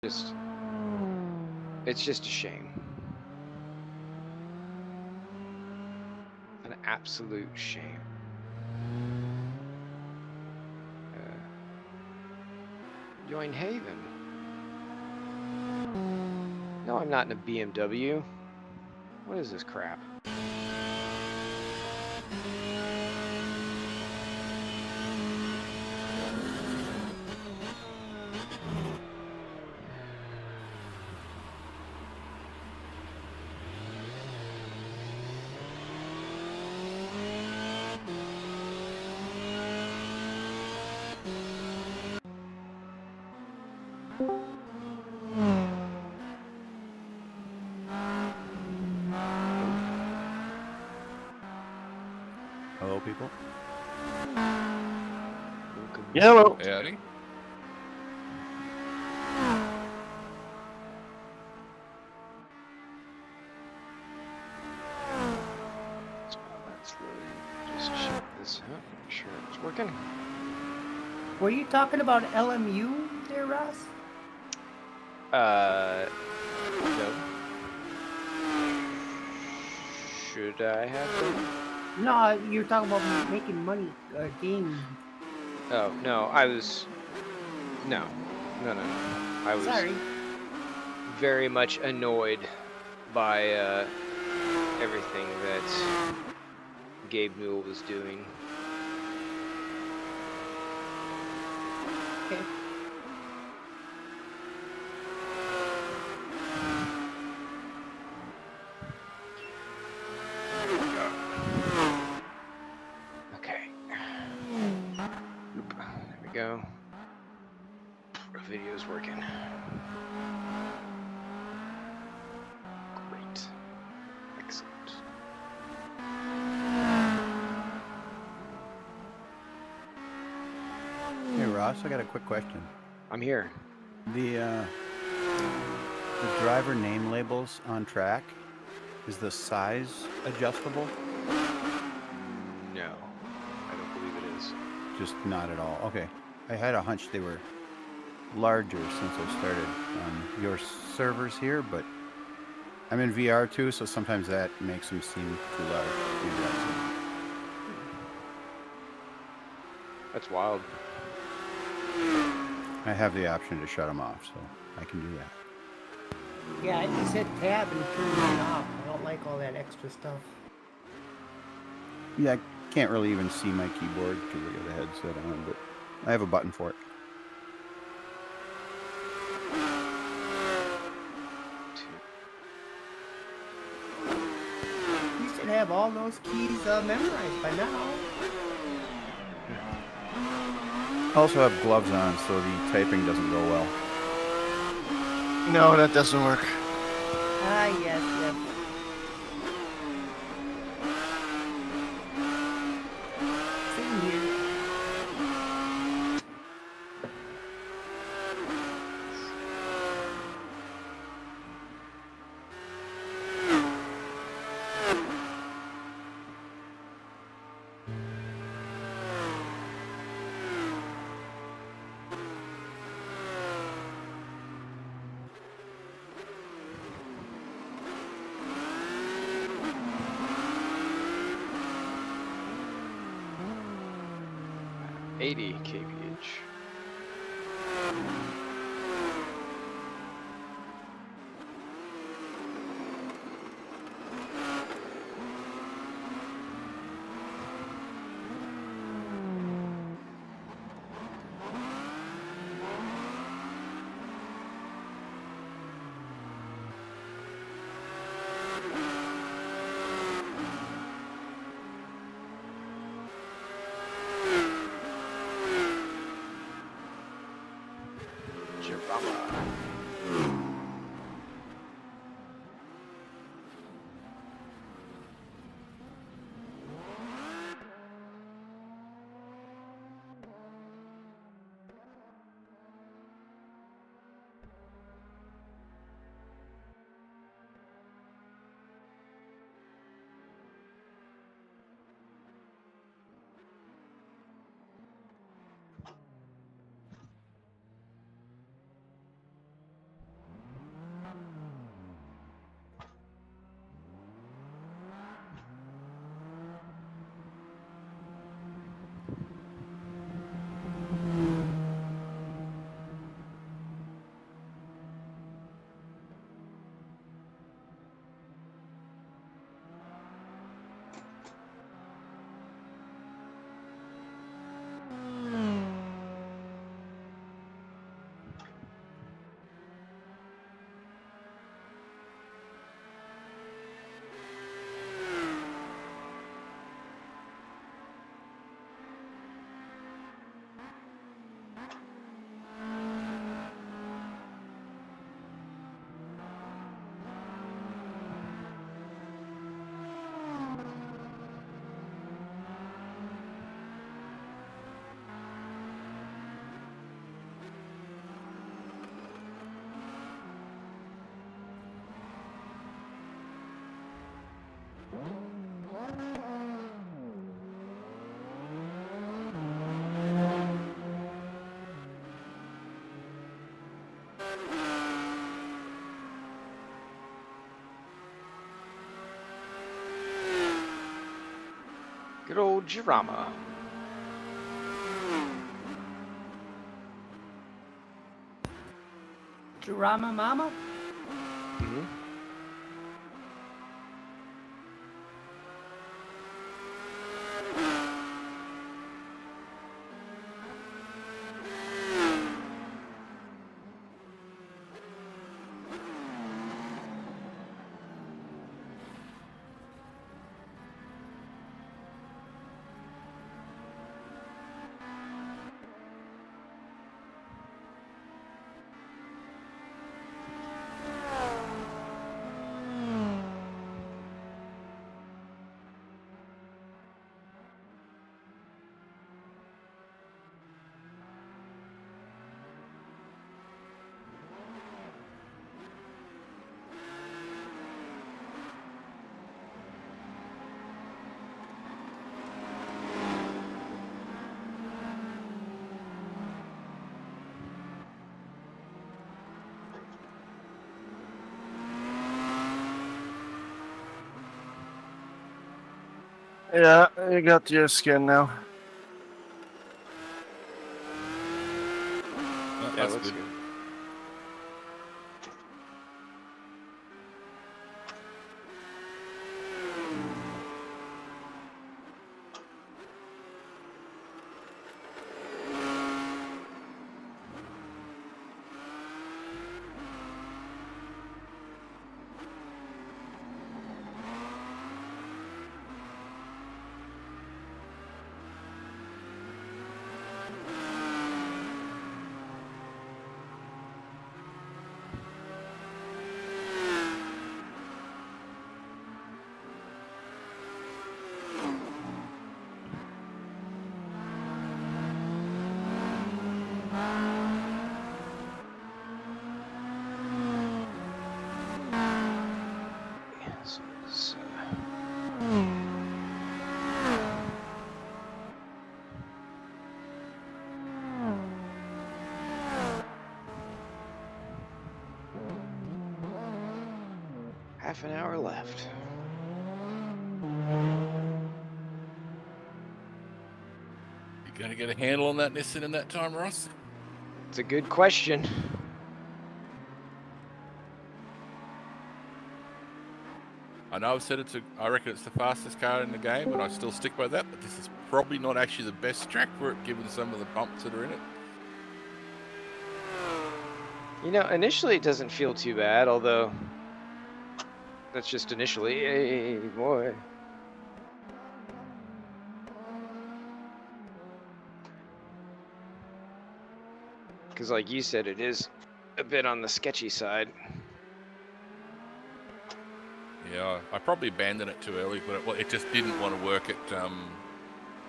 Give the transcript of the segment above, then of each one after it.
It's just a shame. An absolute shame. Join Haven. No, I'm not in a BMW. What is this crap? Hello, people. Hello. Howdy. That's loading. Just check this out. Make sure it's working. Were you talking about LMU there, Ross? No. Should I have been? No, you're talking about making money, game. Oh, no, I was... No. No. I was Sorry. very much annoyed by everything that Gabe Newell was doing. Okay. Okay. Oop. There we go. The video's working. Great. Excellent. Hey, Ross, I got a quick question. I'm here. The driver name labels on track, is the size adjustable? No. I don't believe it is. Just not at all. Okay. I had a hunch they were larger since I started on your servers here, but I'm in VR too, so sometimes that makes them seem too large. Maybe that's it. That's wild. I have the option to shut them off, so I can do that. Yeah, I just hit tab and turn mine off. I don't like all that extra stuff. Yeah, I can't really even see my keyboard because I got a headset on, but I have a button for it. You should have all those keys memorized by now. I also have gloves on, so the typing doesn't go well. No, that doesn't work. Ah, yes. Same here. Uh, 80 kph. Good old Jarama. Jarama Mama? Hmm. Yeah, I got your skin now. Oh, Yeah, that's looks good. good. Yeah, so it's half an hour left. You going to get a handle on that Nissan in that time, Ross? It's a good question. I know I've said I reckon it's the fastest car in the game, and I still stick by that, but this is probably not actually the best track for it, given some of the bumps that are in it. You know, initially it doesn't feel too bad, although that's just initially. Hey, boy. Because like you said, it is a bit on the sketchy side. Yeah, I probably abandoned it too early, but it just didn't want to work at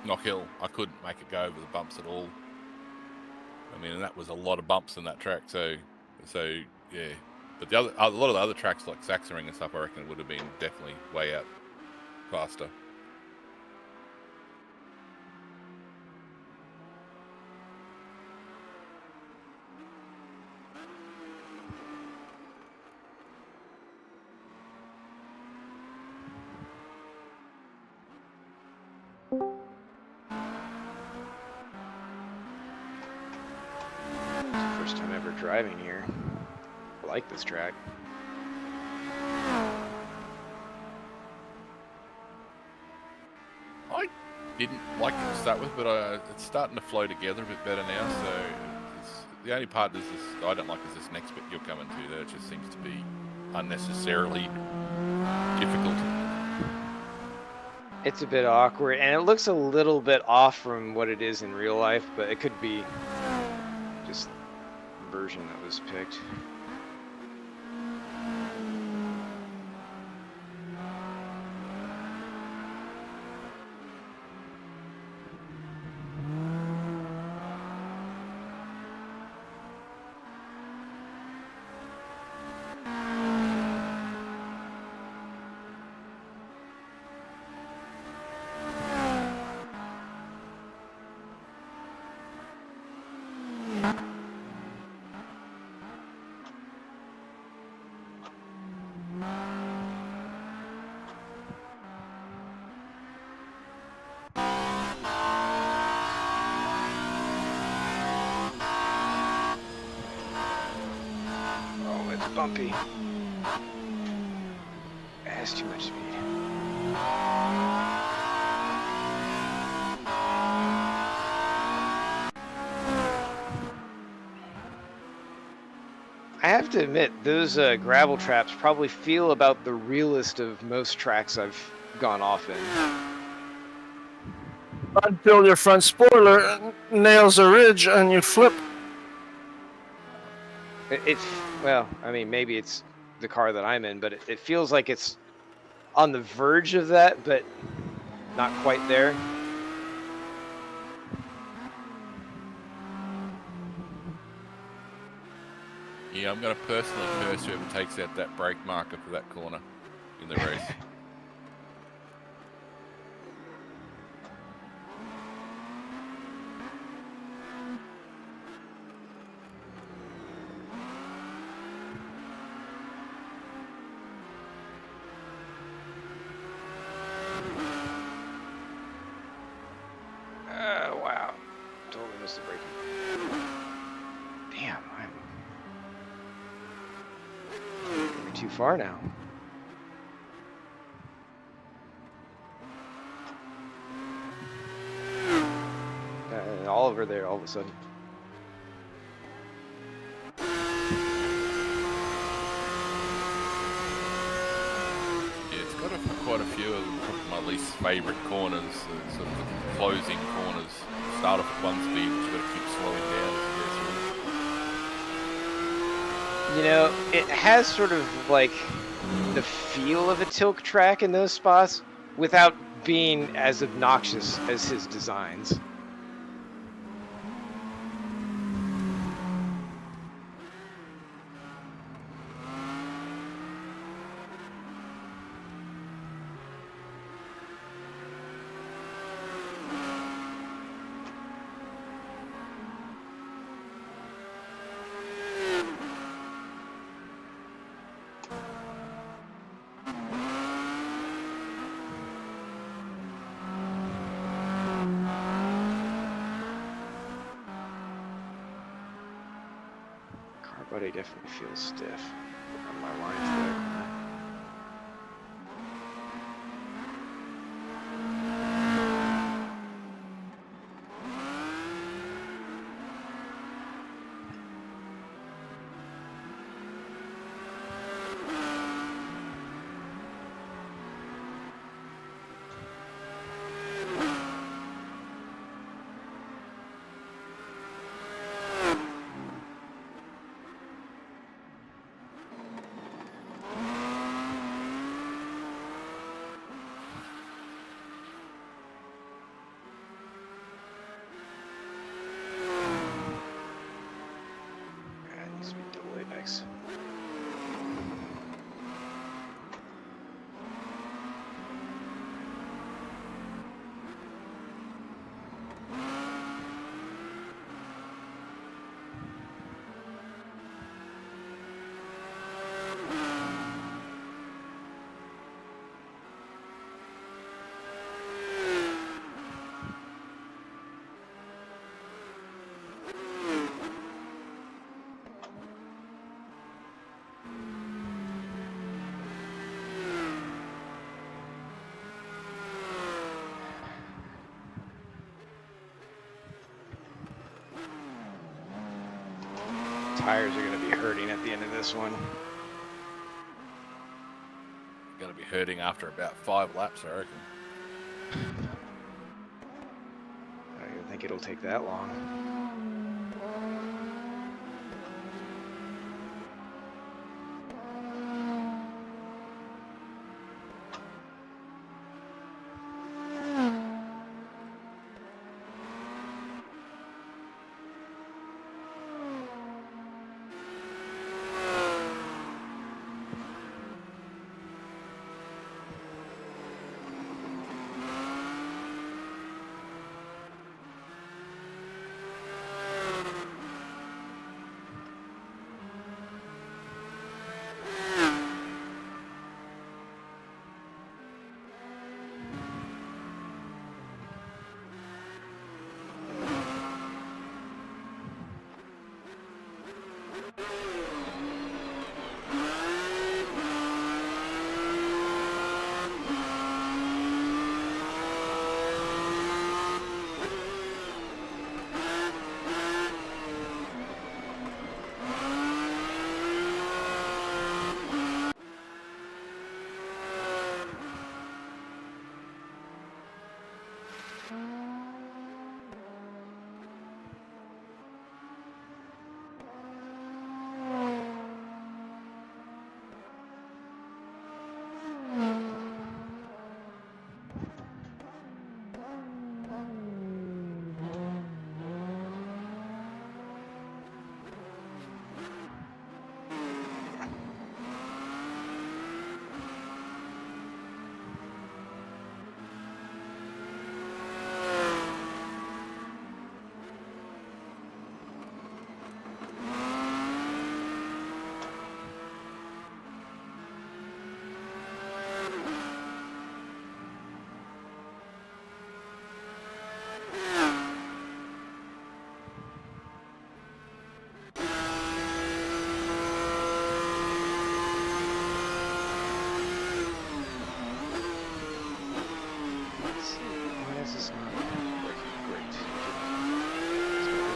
Knock Hill. I couldn't make it go over the bumps at all. I mean, and that was a lot of bumps in that track, so yeah. But a lot of the other tracks like Sachsenring and stuff, I reckon would have been definitely way out faster. First time ever driving here. I like this track. I didn't like it to start with, but it's starting to flow together a bit better now. So the only part is this I don't like is this next bit you're coming to. That it just seems to be unnecessarily difficult. It's a bit awkward, and it looks a little bit off from what it is in real life, but it could be just the version that was picked. bumpy. It has too much speed. I have to admit, those gravel traps probably feel about the realest of most tracks I've gone off in. Until your front spoiler nails a ridge and you flip. It's, well, I mean, maybe it's the car that I'm in, but it feels like it's on the verge of that, but not quite there. Yeah, I'm going to personally curse whoever takes out that brake marker for that corner in the race. Wow. Totally missed the braking. Damn, we're too far now. All over there all of a sudden. Yeah, it's got quite a few of my least favourite corners, sort of closing corners. Start off at one speed, but you've got to keep slowing down as you go through. You know, it has sort of like the feel of a Tilk track in those spots without being as obnoxious as his designs. Buddy definitely feels stiff on my lines there. Tires are going to be hurting at the end of this one. Going to be hurting after about 5 laps, I reckon. I don't even think it'll take that long.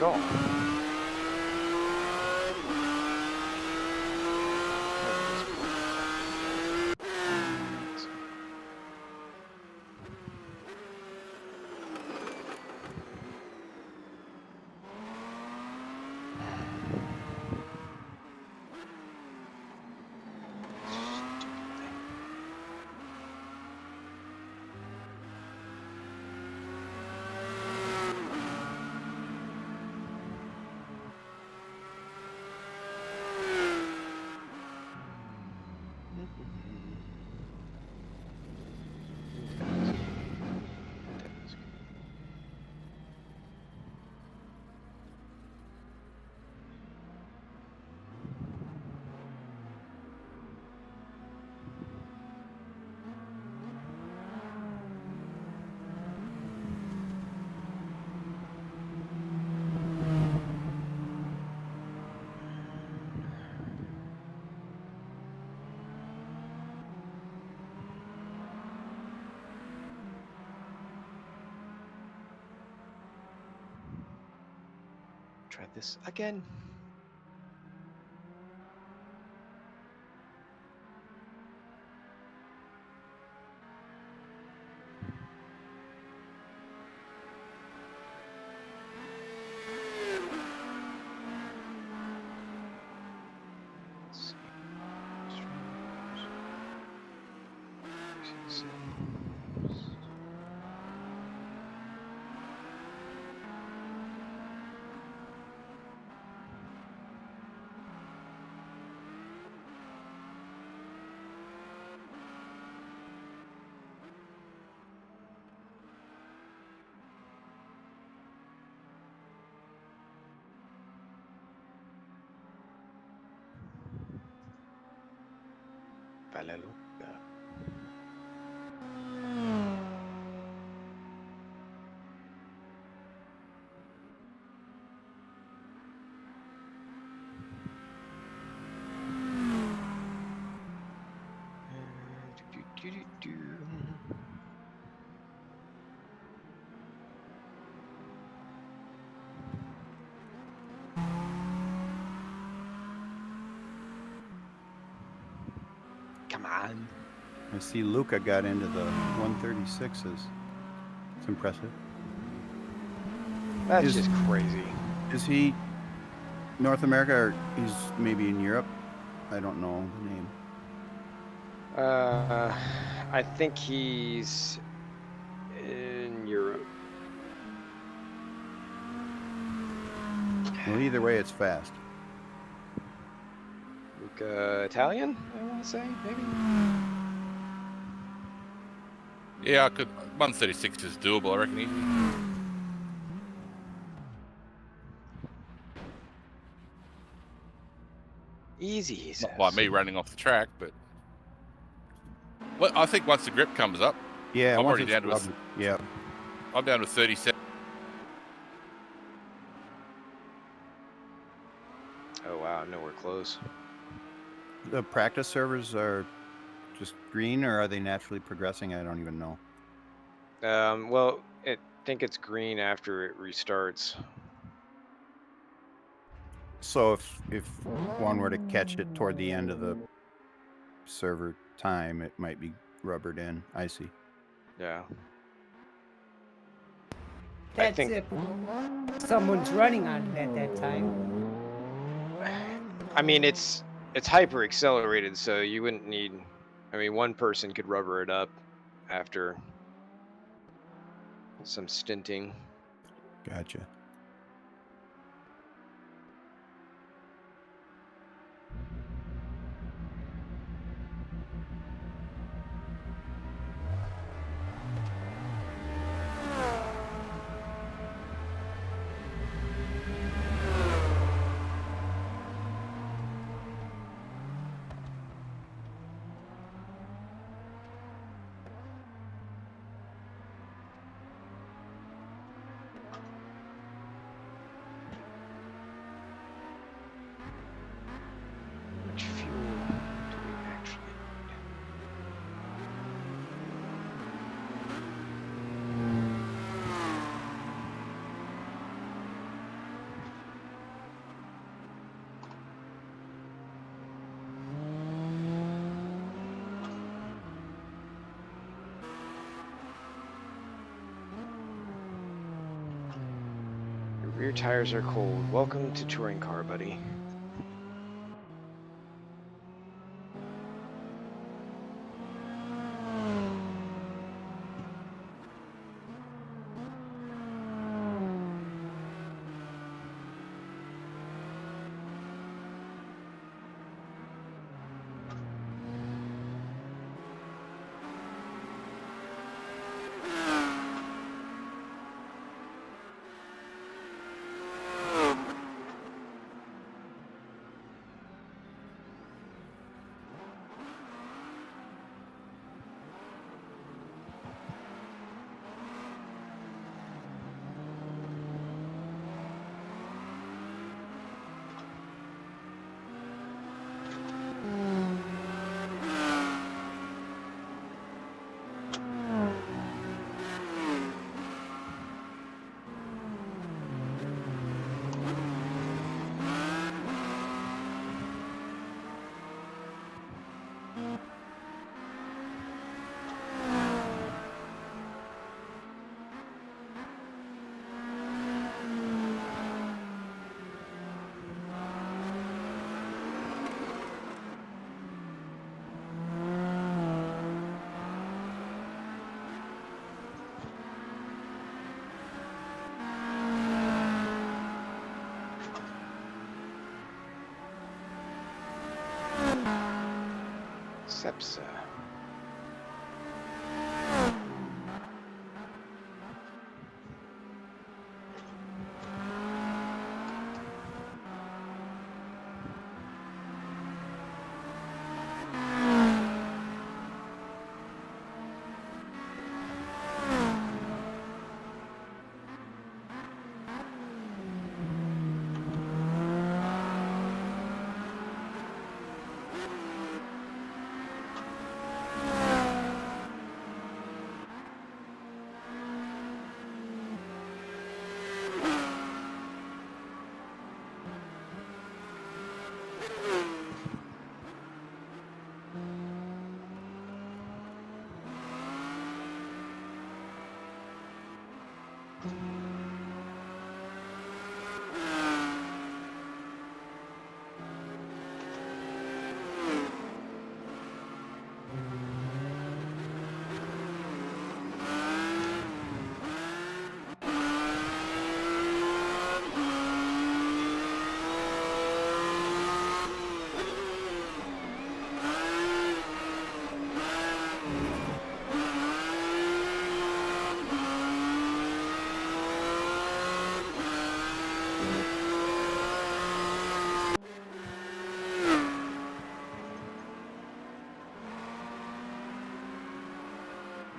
at all. Try this again. Let's see. Hallelujah. Do. Come on. I see Luca got into the 136s. It's impressive. That's Is- just crazy. Is he North America or he's maybe in Europe? I don't know the name. I think he's in Europe. Well, either way, it's fast. Italian, I want to say, maybe. Yeah, I could. 136 is doable, I reckon. Easy, he says. Not like me running off the track, but well, I think once the grip comes up, Yeah, I'm once already it's down to rubber- yeah. I'm down to 37. Oh wow, nowhere close. The practice servers are just green, or are they naturally progressing? I don't even know. Well, I think it's green after it restarts. So if one were to catch it toward the end of the server time, it might be rubbered in. I see. Yeah. That's think- if someone's running on it at that time. I mean, it's hyper accelerated, so you wouldn't need. I mean, one person could rubber it up after some stinting. Gotcha. Your tires are cold. Welcome to touring car, buddy. Sepsa.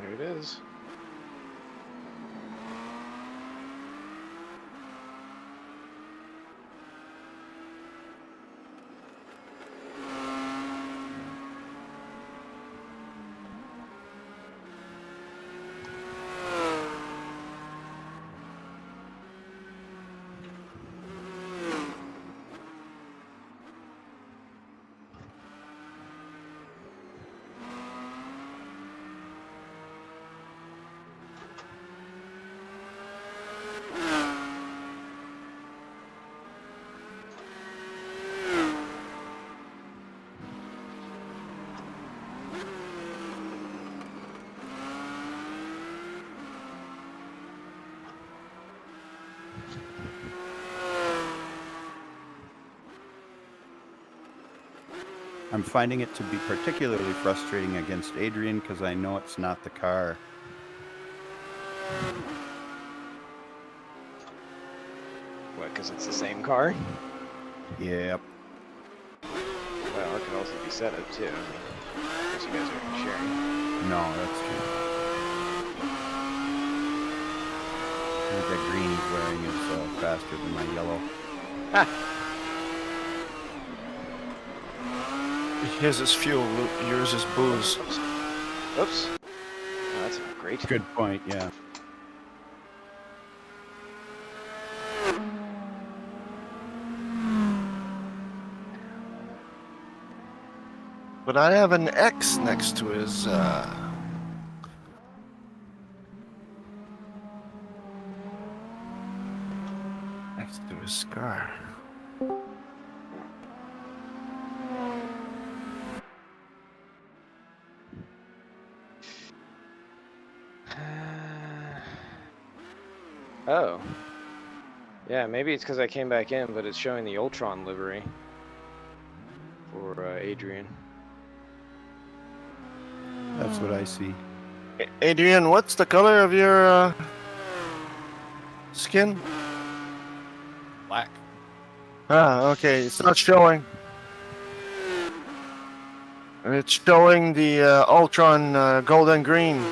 There it is. I'm finding it to be particularly frustrating against Adrian because I know it's not the car. What, because it's the same car? Yep. Well, it could also be setup too. I guess you guys are sharing. No, that's true. I think that green he's wearing is faster than my yellow. Ha! His is fuel, yours is booze. Oops. Oops. Oh, that's not great. Good point, yeah. But I have an X next to his, This car. Oh. Yeah, maybe it's because I came back in, but it's showing the Ultron livery for Adrian. That's what I see. Adrian, what's the color of your skin? Black. Ah, okay. It's not showing. It's showing the Ultron golden green.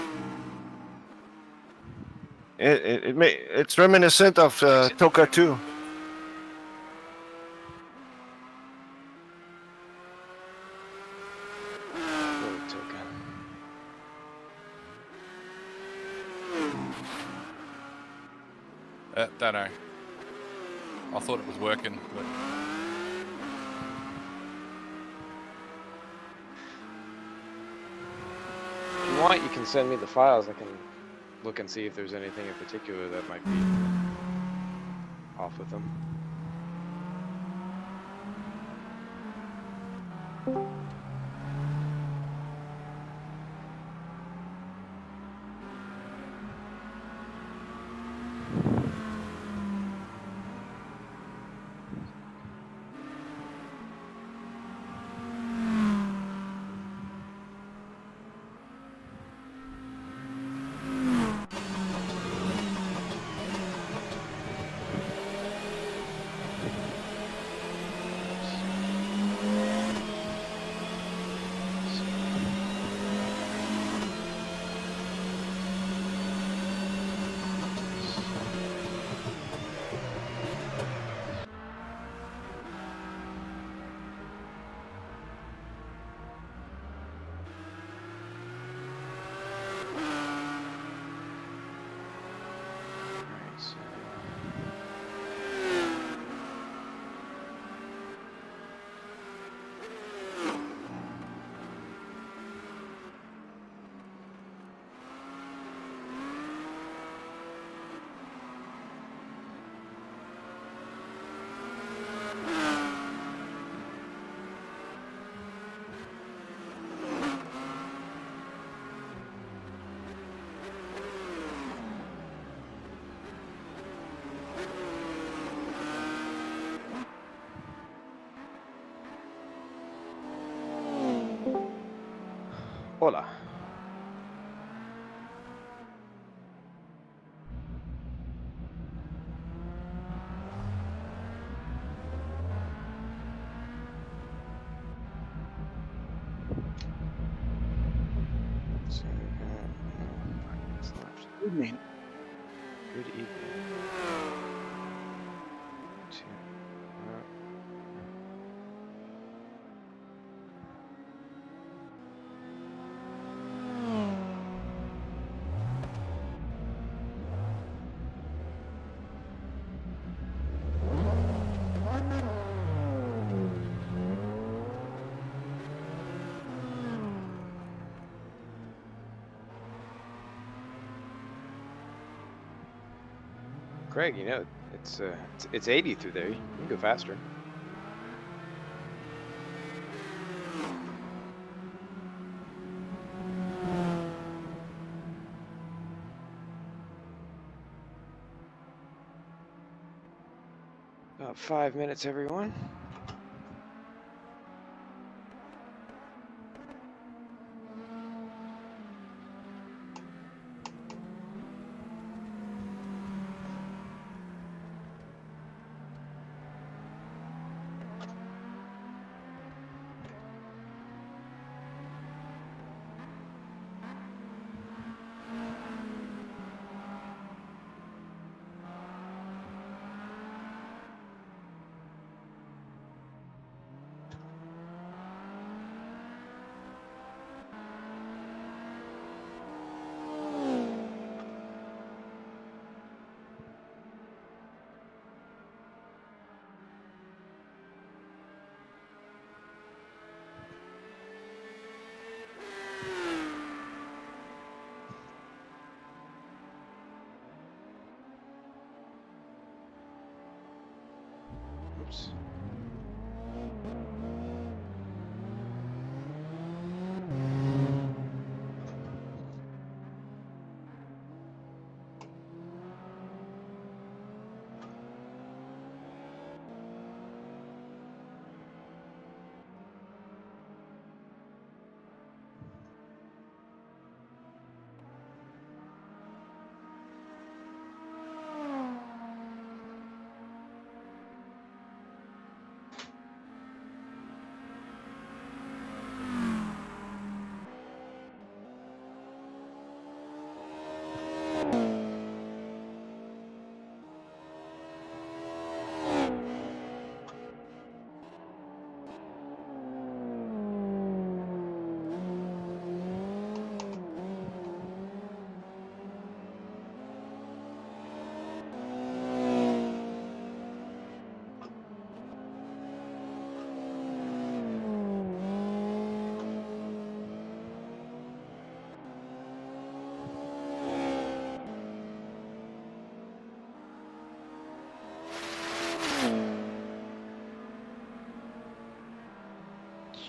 It's reminiscent of Toka 2. Little token. Don't know. I thought it was working, but If you want, you can send me the files. I can look and see if there's anything in particular that might be off with them. Alright, so hola. So, 5 minutes left. Evening. Good evening. Two. Craig, you know, it's 80 through there. You can go faster. About 5 minutes, everyone. Oops.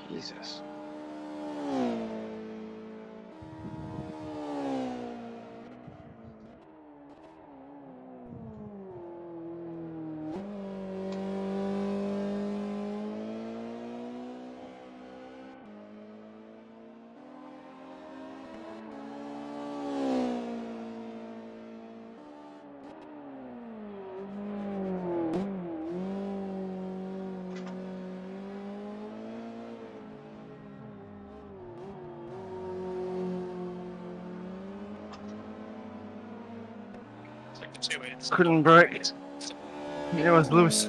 Jesus. Couldn't break. It was loose.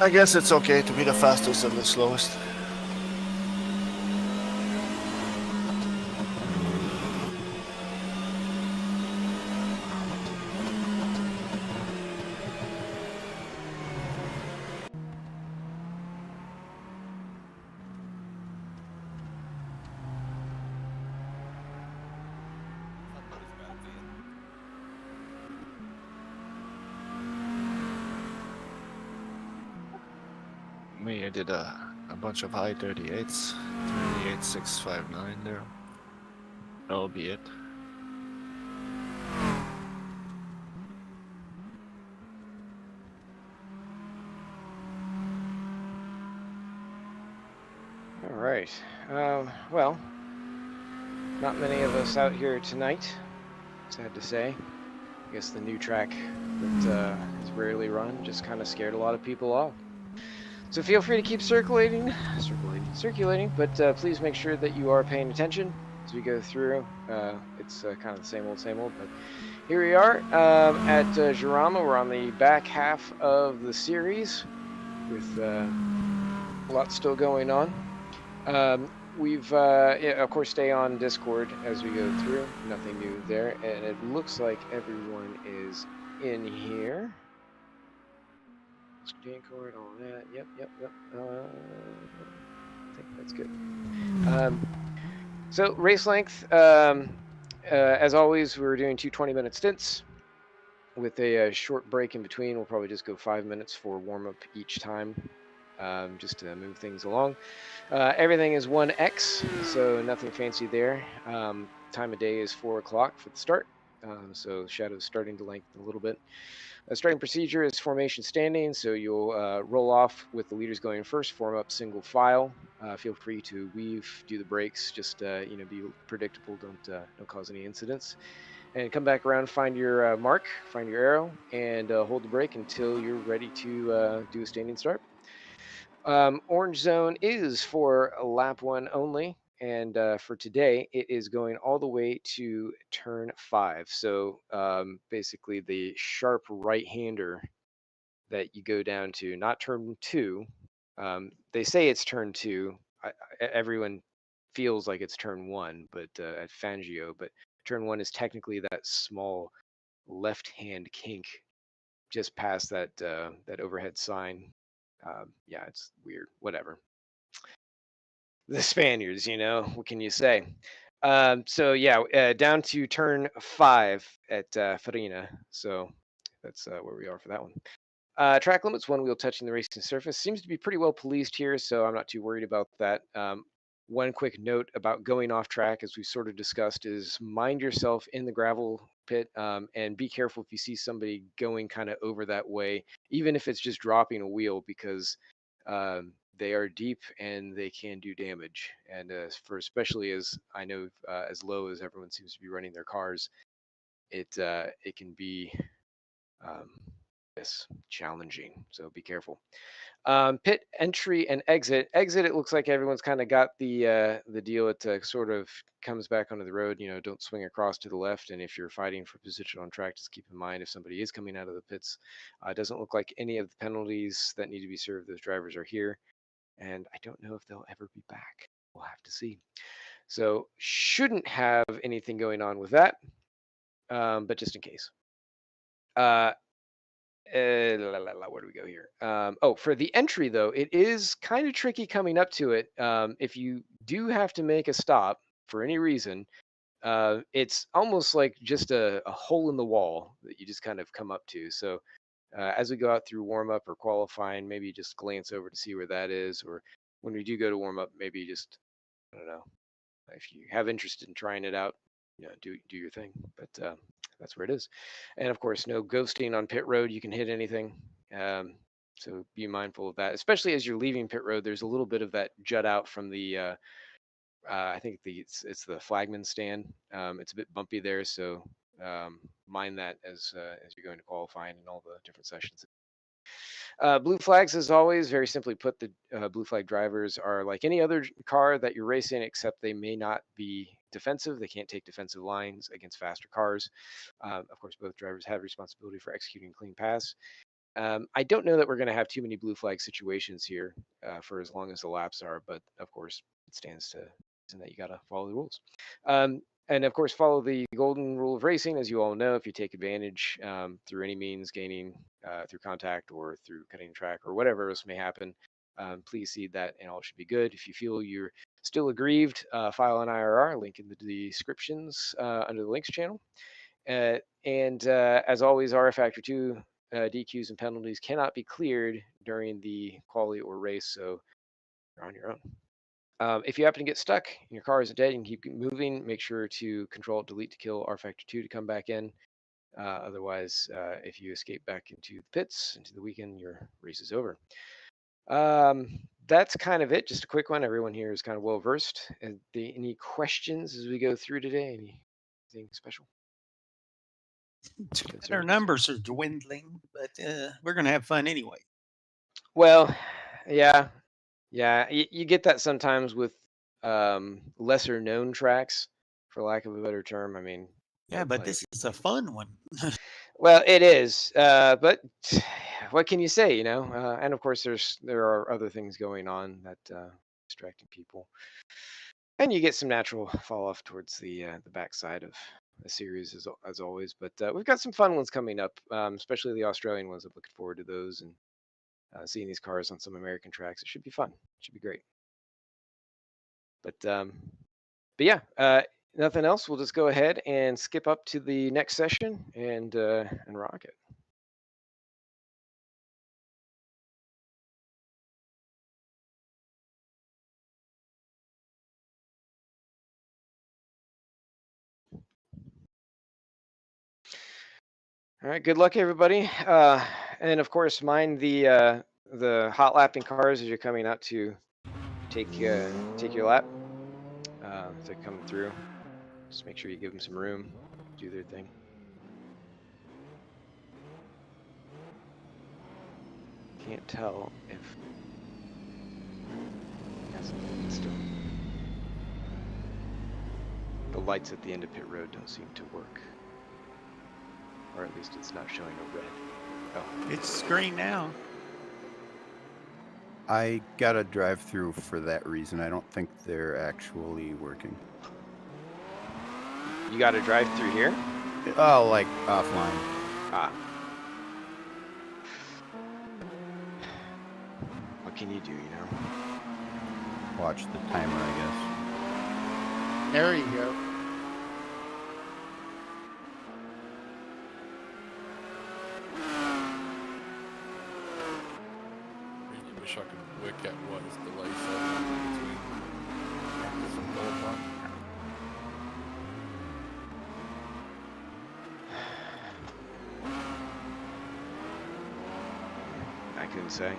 I guess it's okay to be the fastest and the slowest. Me, I did a bunch of high 38s. 38659 there. That'll be it. All right. Well, not many of us out here tonight. Sad to say. I guess the new track that is rarely run just kind of scared a lot of people off. So feel free to keep circulating, but please make sure that you are paying attention as we go through. It's kind of the same old, but here we are at Jarama. We're on the back half of the series with a lot still going on. We've, yeah, of course, stay on Discord as we go through. Nothing new there. And it looks like everyone is in here. Screen cord, all that. Yep. I think that's good. So race length, as always, we're doing 2 20-minute stints with a short break in between. We'll probably just go 5 minutes for warm-up each time, just to move things along. Everything is 1x, so nothing fancy there. Time of day is 4 o'clock for the start, so shadow's starting to lengthen a little bit. Starting procedure is formation standing, so you'll roll off with the leaders going first, form up single file. Feel free to weave, do the breaks, just be predictable, don't cause any incidents. And come back around, find your mark, find your arrow, and hold the brake until you're ready to do a standing start. Orange zone is for lap 1 only, and for today it is going all the way to turn 5. So basically the sharp right-hander that you go down to, not turn 2. They say it's turn 2. Everyone feels like it's turn 1, but at Fangio, but turn 1 is technically that small left-hand kink just past that that overhead sign. Yeah, it's weird. Whatever. The Spaniards, what can you say? So yeah, down to turn 5 at Farina. So that's where we are for that one. Track limits, one wheel touching the racing surface. Seems to be pretty well policed here, so I'm not too worried about that. One quick note about going off track, as we sort of discussed, is mind yourself in the gravel pit, and be careful if you see somebody going kind of over that way, even if it's just dropping a wheel, because they are deep and they can do damage. And for especially as I know, as low as everyone seems to be running their cars, it can be yes, challenging. So be careful. Pit entry and exit. Exit, it looks like everyone's kind of got the deal. It sort of comes back onto the road. Don't swing across to the left. And if you're fighting for position on track, just keep in mind if somebody is coming out of the pits. It doesn't look like any of the penalties that need to be served, those drivers are here. And I don't know if they'll ever be back. We'll have to see. So shouldn't have anything going on with that, but just in case. Where do we go here? For the entry, though, it is kind of tricky coming up to it. If you do have to make a stop for any reason, it's almost like just a hole in the wall that you just kind of come up to. So as we go out through warm up or qualifying, maybe just glance over to see where that is, or when we do go to warm up, maybe just, I don't know, if you have interest in trying it out, do your thing. But that's where it is. And of course, no ghosting on pit road. You can hit anything. So be mindful of that, especially as you're leaving pit road. There's a little bit of that jut out from the, I think it's the flagman stand. It's a bit bumpy there, so mind that as you're going to qualifying and all the different sessions. Blue flags, as always, very simply put, the blue flag drivers are like any other car that you're racing, except they may not be defensive. They can't take defensive lines against faster cars. Of course, both drivers have responsibility for executing a clean pass. I don't know that we're going to have too many blue flag situations here for as long as the laps are, but of course, it stands to reason that you got to follow the rules. And of course, follow the golden rule of racing. As you all know, if you take advantage through any means, gaining through contact or through cutting the track or whatever else may happen, please see that and all should be good. If you feel you're still aggrieved, file an IRR, link in the descriptions under the links channel. And as always, RF Factor 2 DQs and penalties cannot be cleared during the quali or race. So you're on your own. If you happen to get stuck and your car isn't dead, you can keep moving. Make sure to control delete to kill R factor 2 to come back in. Otherwise, if you escape back into the pits, into the weekend, your race is over. That's kind of it. Just a quick one. Everyone here is kind of well versed. Any questions as we go through today? Anything special? Our numbers are dwindling, but we're going to have fun anyway. Well, yeah. You get that sometimes with lesser known tracks, for lack of a better term. I mean, Yeah, but this is a fun one. well, it is, but what can you say, you know? And of course, there are other things going on that distracting people, and you get some natural fall off towards the backside of the series as always. But we've got some fun ones coming up, especially the Australian ones. I'm looking forward to those and seeing these cars on some American tracks. It should be fun. It should be great. But yeah, nothing else. We'll just go ahead and skip up to the next session and rock it. All right, good luck, everybody. And of course, mind the hot lapping cars as you're coming out to take your lap. If they're coming through, just make sure you give them some room, do their thing. Can't tell if the lights at the end of pit road don't seem to work, or at least it's not showing a red. Oh, It's green now. I got a drive-through for that reason. I don't think they're actually working. you got a drive through here? Oh, like offline. Ah. What can you do, you know? Watch the timer, I There you go. Really wish I could work out what is delay between practice and qualifying. I couldn't say.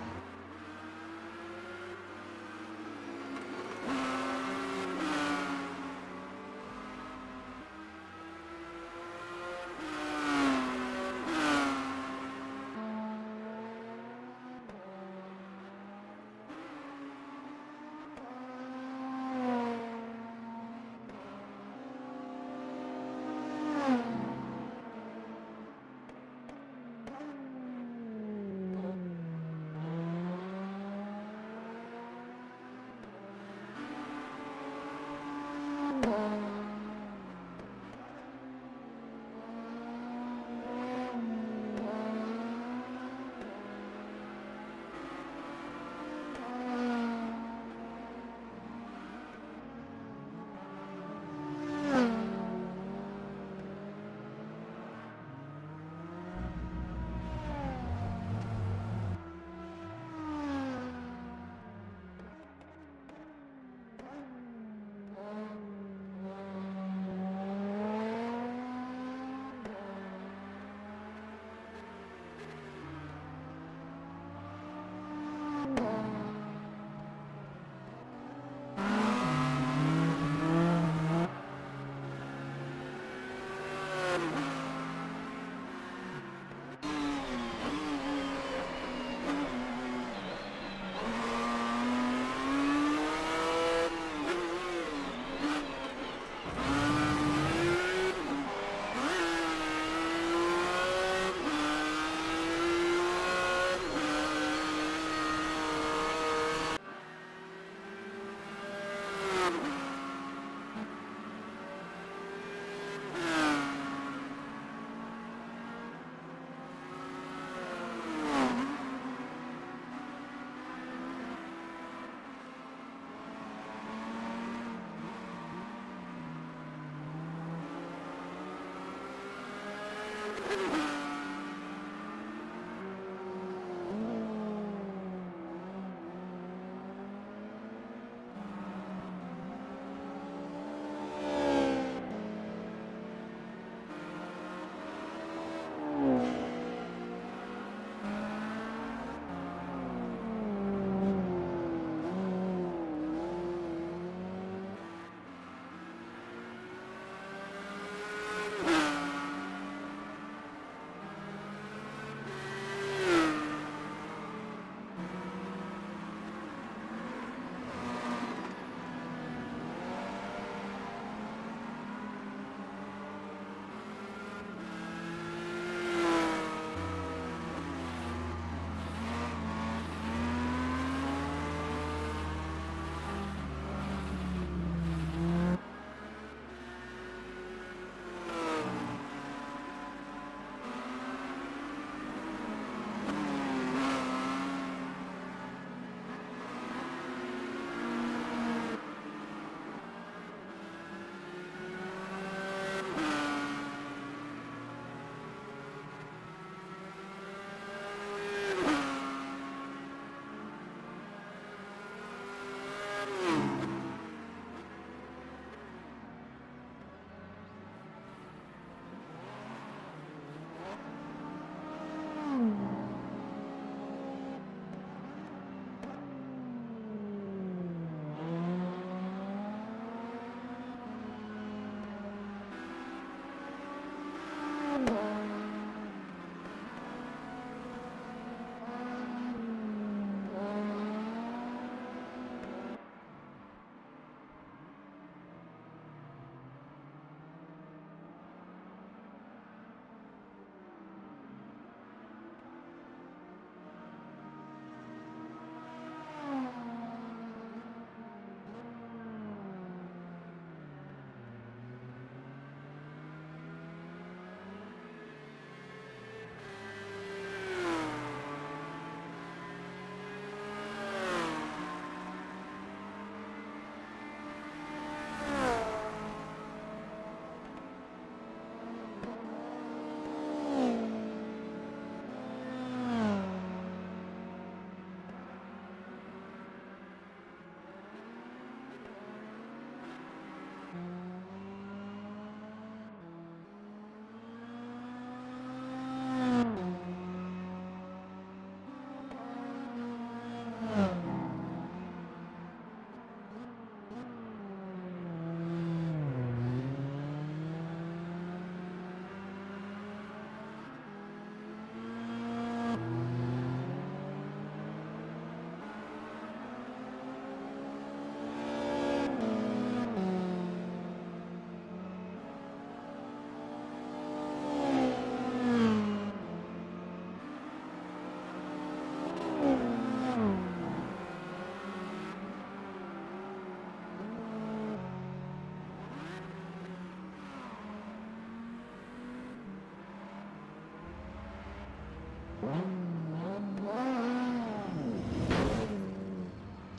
Oh,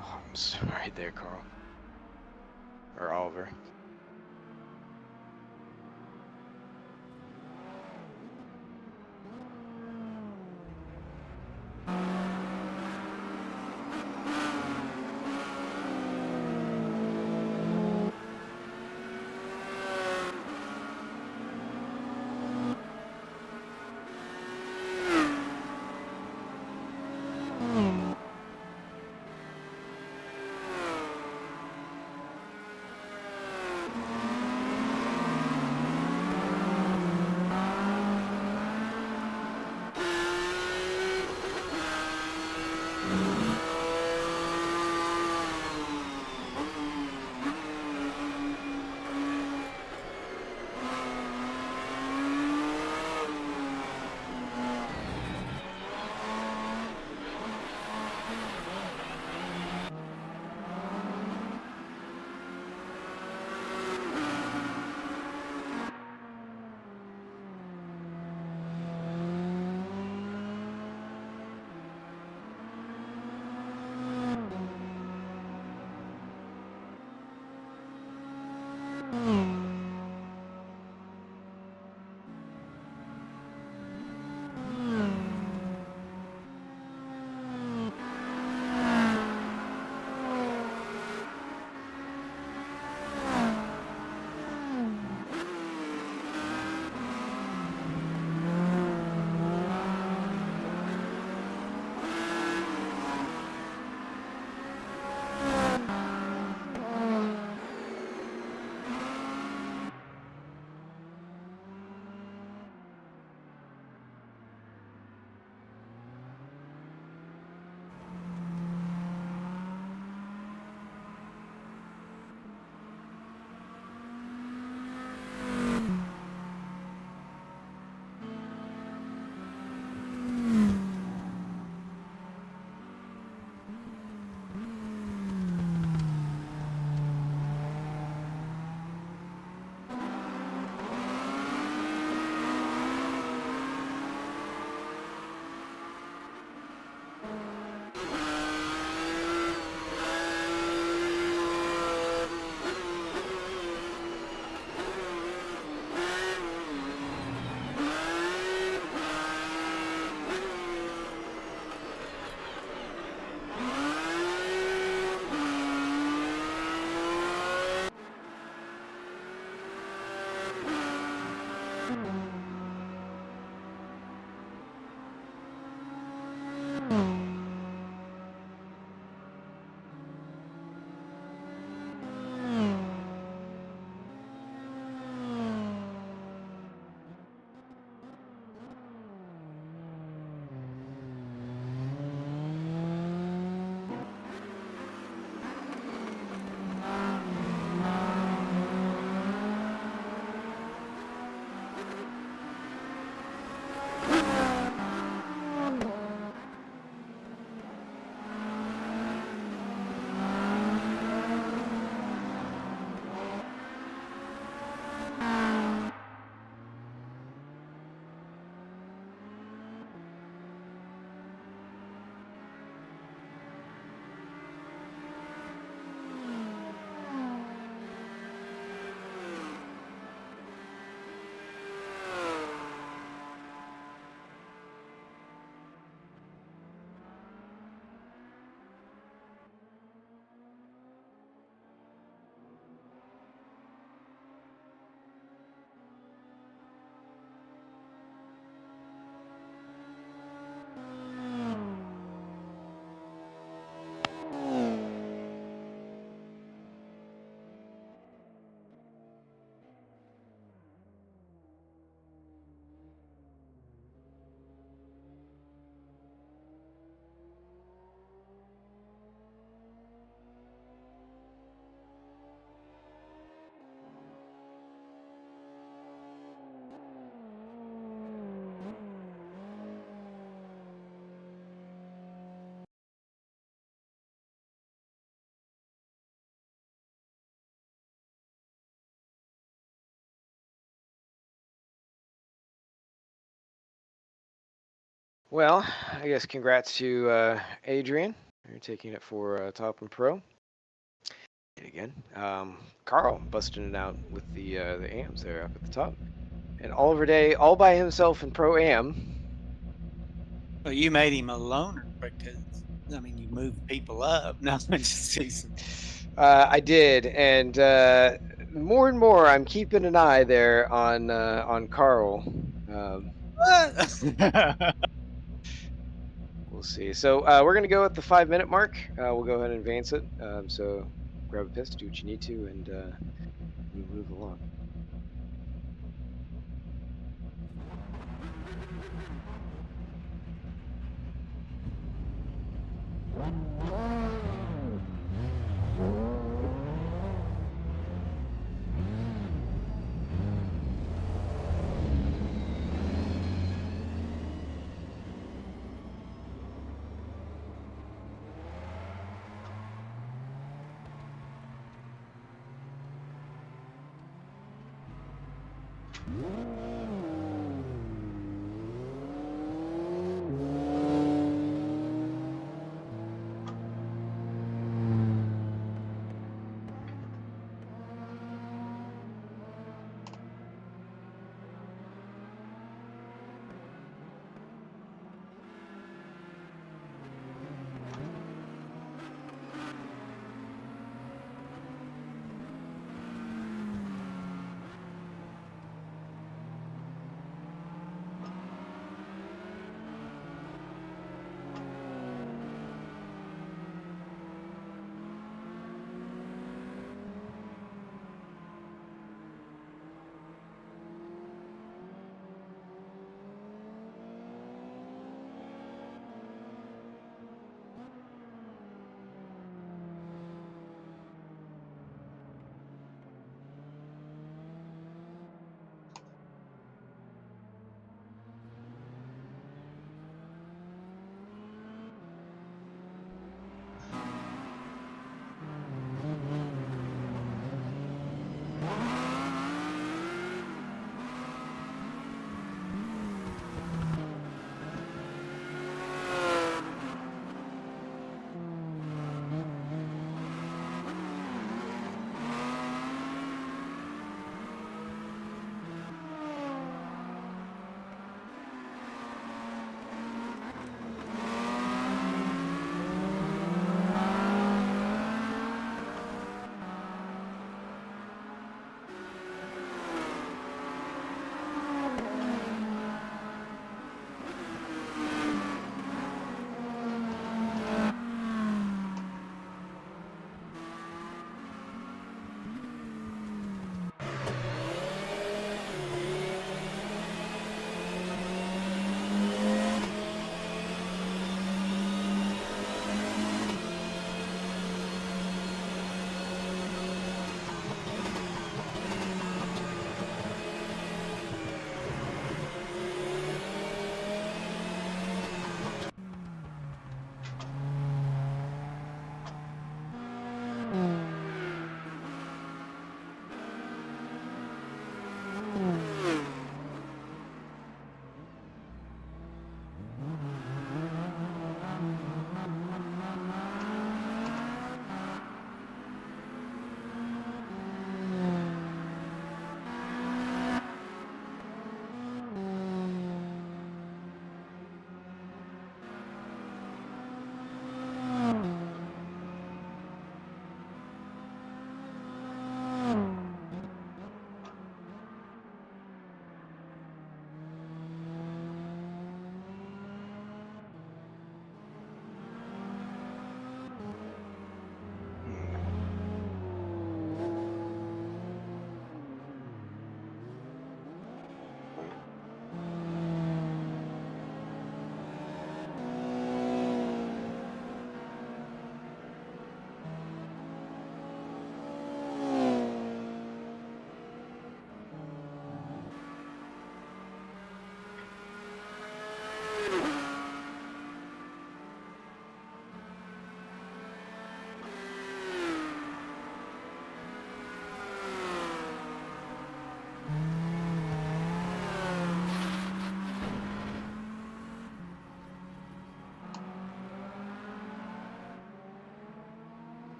I'm sorry there, Carl. Or Oliver. Well, I guess congrats to Adrian. You're taking it for top and pro. Again, Carl busting it out with the AMs there up at the top, and Oliver Day all by himself in pro AM. Well, you made him a loner because I mean you moved people up. Now I just see some. I did, and more and more I'm keeping an eye there on Carl. We'll see. So we're gonna go at the 5-minute mark. We'll go ahead and advance it. So grab a piss, do what you need to, and we'll move along.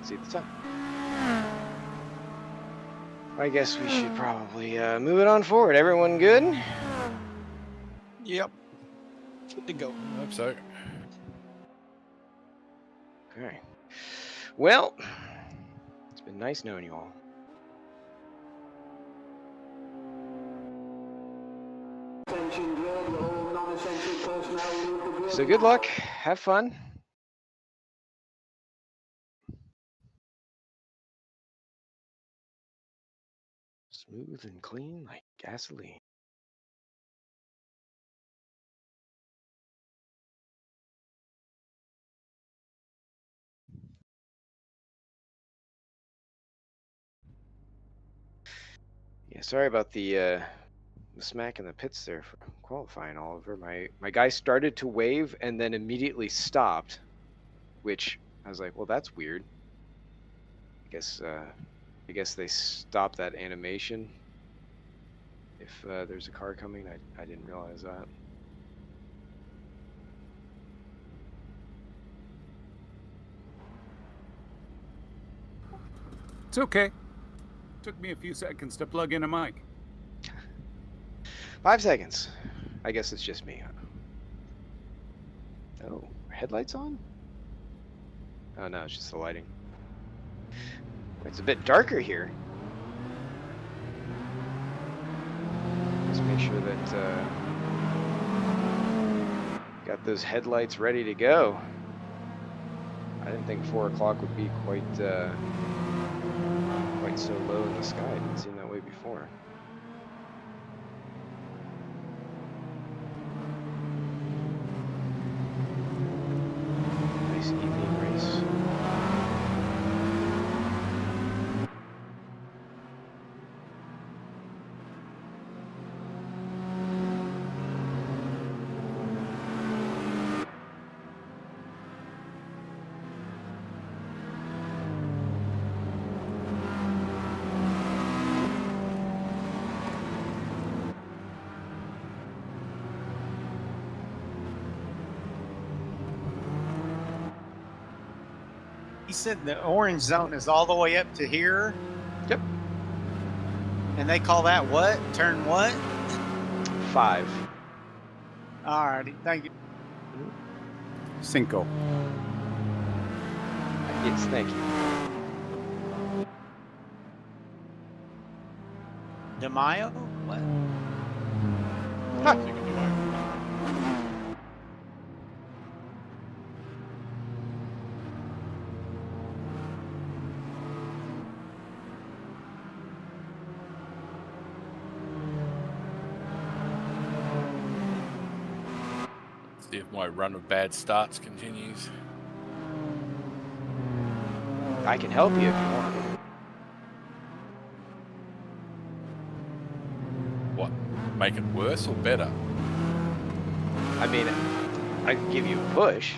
see the sun. I guess we should probably move it on forward. Everyone good? Yep. Good to go. I hope so. Okay. Well, it's been nice knowing you all. So good luck. Have fun. Smooth and clean like gasoline. Yeah, sorry about the smack in the pits there for qualifying, Oliver. My guy started to wave and then immediately stopped, which I was like, well, that's weird. I guess they stopped that animation if there's a car coming. I didn't realize that. It's okay. Took me a few seconds to plug in a mic. 5 seconds. I guess it's just me. Oh, are headlights on? Oh no, it's just the lighting. It's a bit darker here. Let's make sure that got those headlights ready to go. I didn't think 4 o'clock would be quite so low in the sky. I didn't seem that way before. Nice evening race. He said the orange zone is all the way up to here. Yep. And they call that what? Turn what? 5. Alrighty, thank you. Cinco. Yes, thank you. De Mayo? What? Cinco de Mayo. See if my run of bad starts continues. I can help you if you want. What? Make it worse or better? I mean, I can give you a push.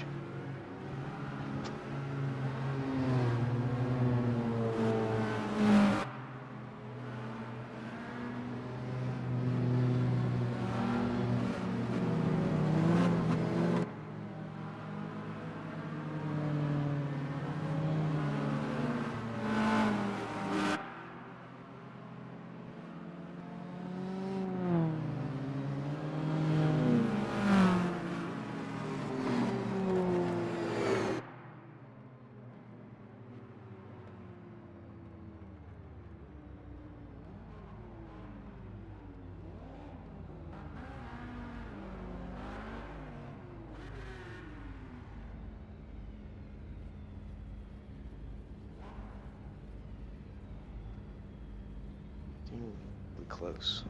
We're close.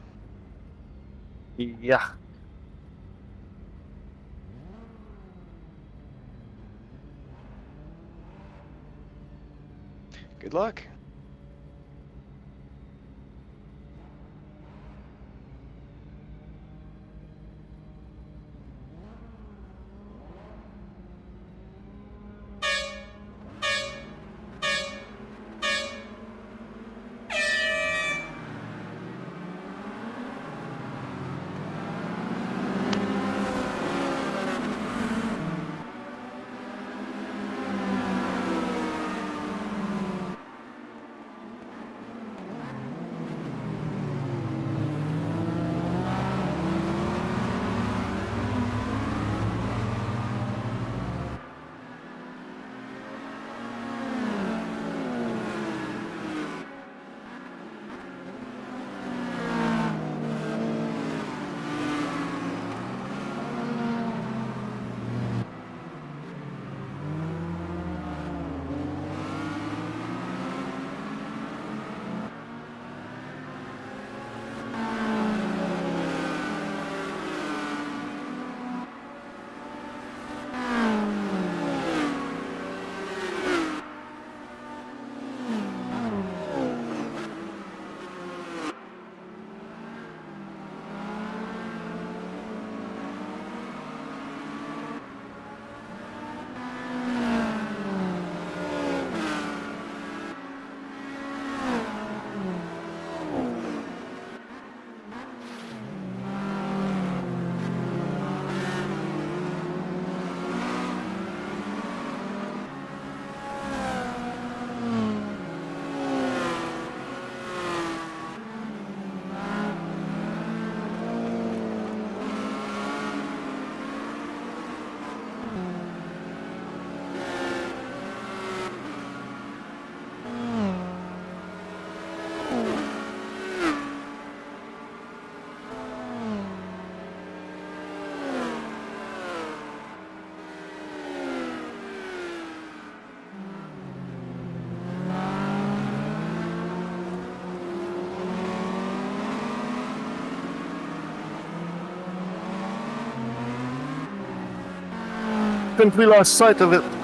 Yeah. Good luck. second we lost sight of it.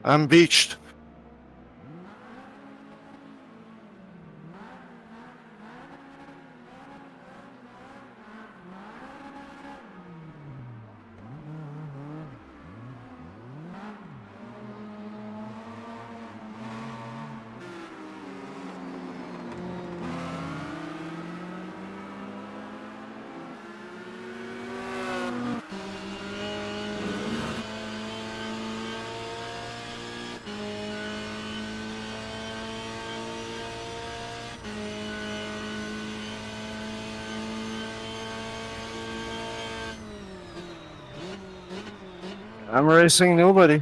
I'm beached. I'm racing nobody.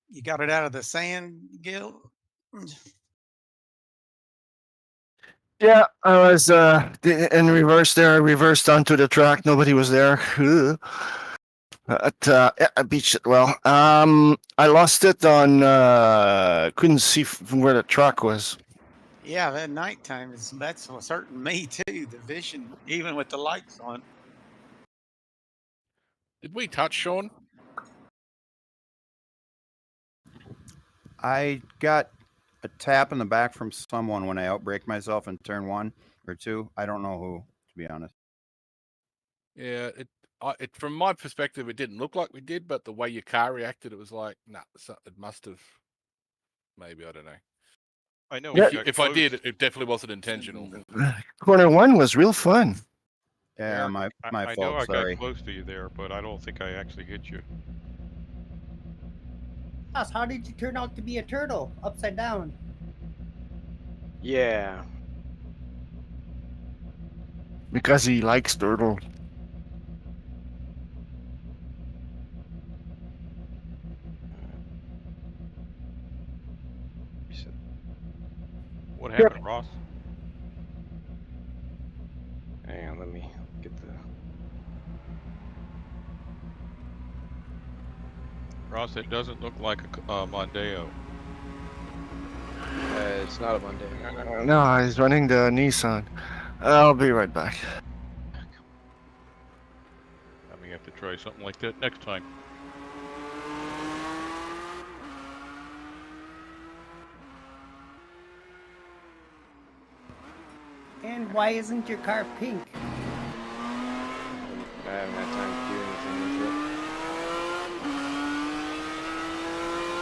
You got it out of the sand, Gil? Yeah, I was in reverse there. I reversed onto the track. Nobody was there. Yeah, I beached it well. I lost it on. Couldn't see where the truck was. Yeah, that nighttime that's what's hurting me too. The vision, even with the lights on. Did we touch Sean? I got a tap in the back from someone when I outbraked myself in turn 1 or 2. I don't know who, to be honest. Yeah, it from my perspective, it didn't look like we did, but the way your car reacted, it was like, nah, it must have. Maybe, I don't know. I know. Yeah. If I did, it definitely wasn't intentional. Corner 1 was real fun. Yeah, Eric, my I fault. know I Sorry. got close to you there, but I don't think I actually hit you. Ross, how did you turn out to be a turtle upside down? Yeah. Because he likes turtle. What happened, Ross? Hang on, let me get the. Ross, it doesn't look like a Mondeo. It's not a Monday. No, he's running the Nissan. I'll be right back. I may have to try something like that next time. why isn't your car pink? I haven't had time to do anything with it.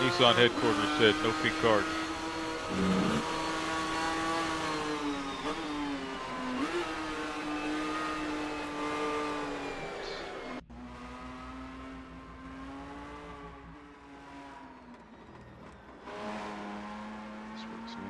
Nissan headquarters said no pink card. This works now.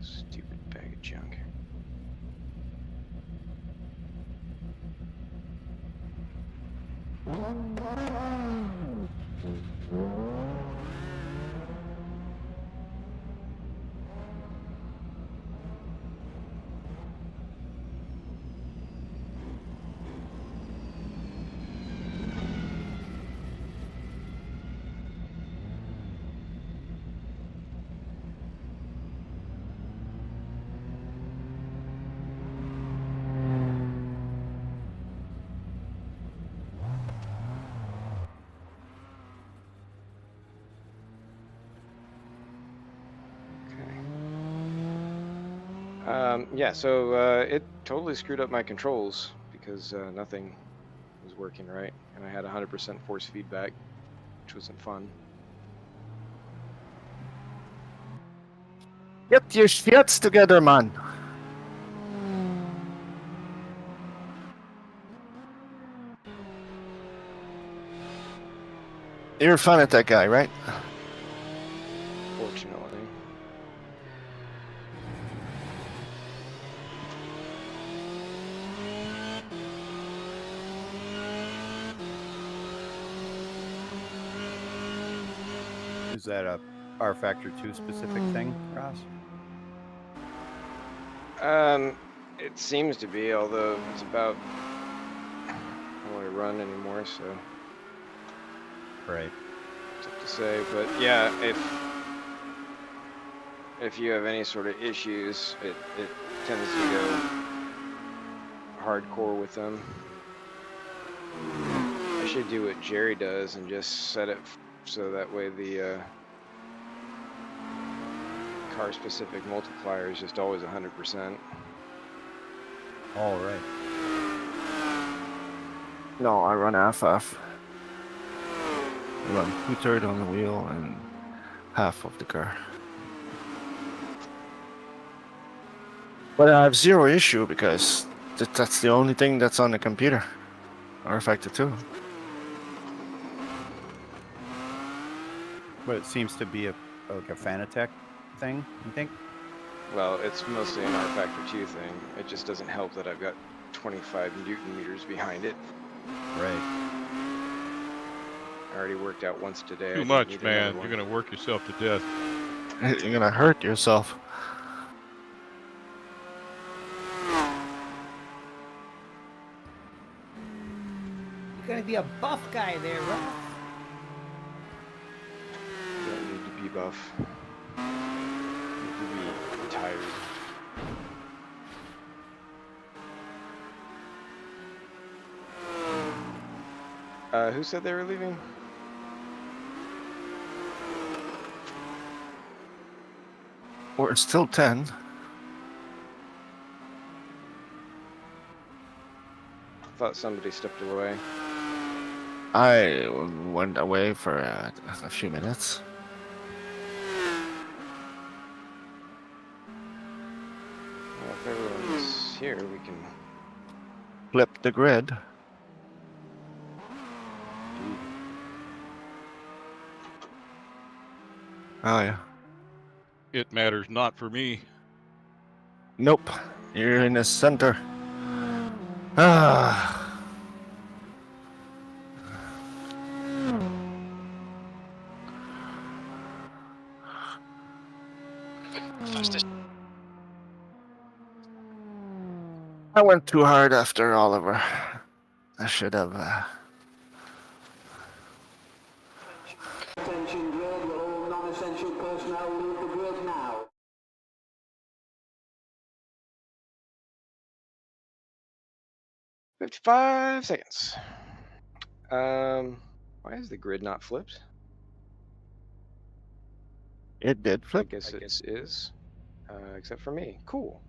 Stupid bag of junk. Yeah, so it totally screwed up my controls because nothing was working right, and I had 100% force feedback, which wasn't fun. Get your shits together, man. You're a fan of that guy, right? Fortunately. Is that a R Factor 2 specific thing, Ross? It seems to be, although it's about I don't want to run anymore, so Right. it's tough to say. But yeah, if you have any sort of issues, it tends to go hardcore with them. I should do what Jerry does and just set it so that way the car specific multiplier is just always 100%. All right. No, I run half. I run 2/3 on the wheel and half of the car. But I have zero issue because that's the only thing that's on the computer. R Factor 2. But it seems to be like a Fanatec thing, you think? Well, it's mostly an R Factor 2 thing. It just doesn't help that I've got 25 Newton meters behind it. Right. I already worked out once today. I Too don't much, need man. another You're one. gonna work yourself to death. You're gonna hurt yourself. You're gonna be a buff guy there, Russ. Don't need to be buff. Need to be tired. Who said they were leaving? We're still 10. Thought somebody stepped away. I went away for a few minutes. Well, if everyone's here, we can. Flip the grid. Oh yeah. It matters not for me. Nope. You're in the center. Ah. I went too hard after Oliver. I should have. Attention grid, will all non-essential personnel leave the grid now? $55 seconds. Why is the grid not flipped? It did I flip. guess it is, except for me. Cool.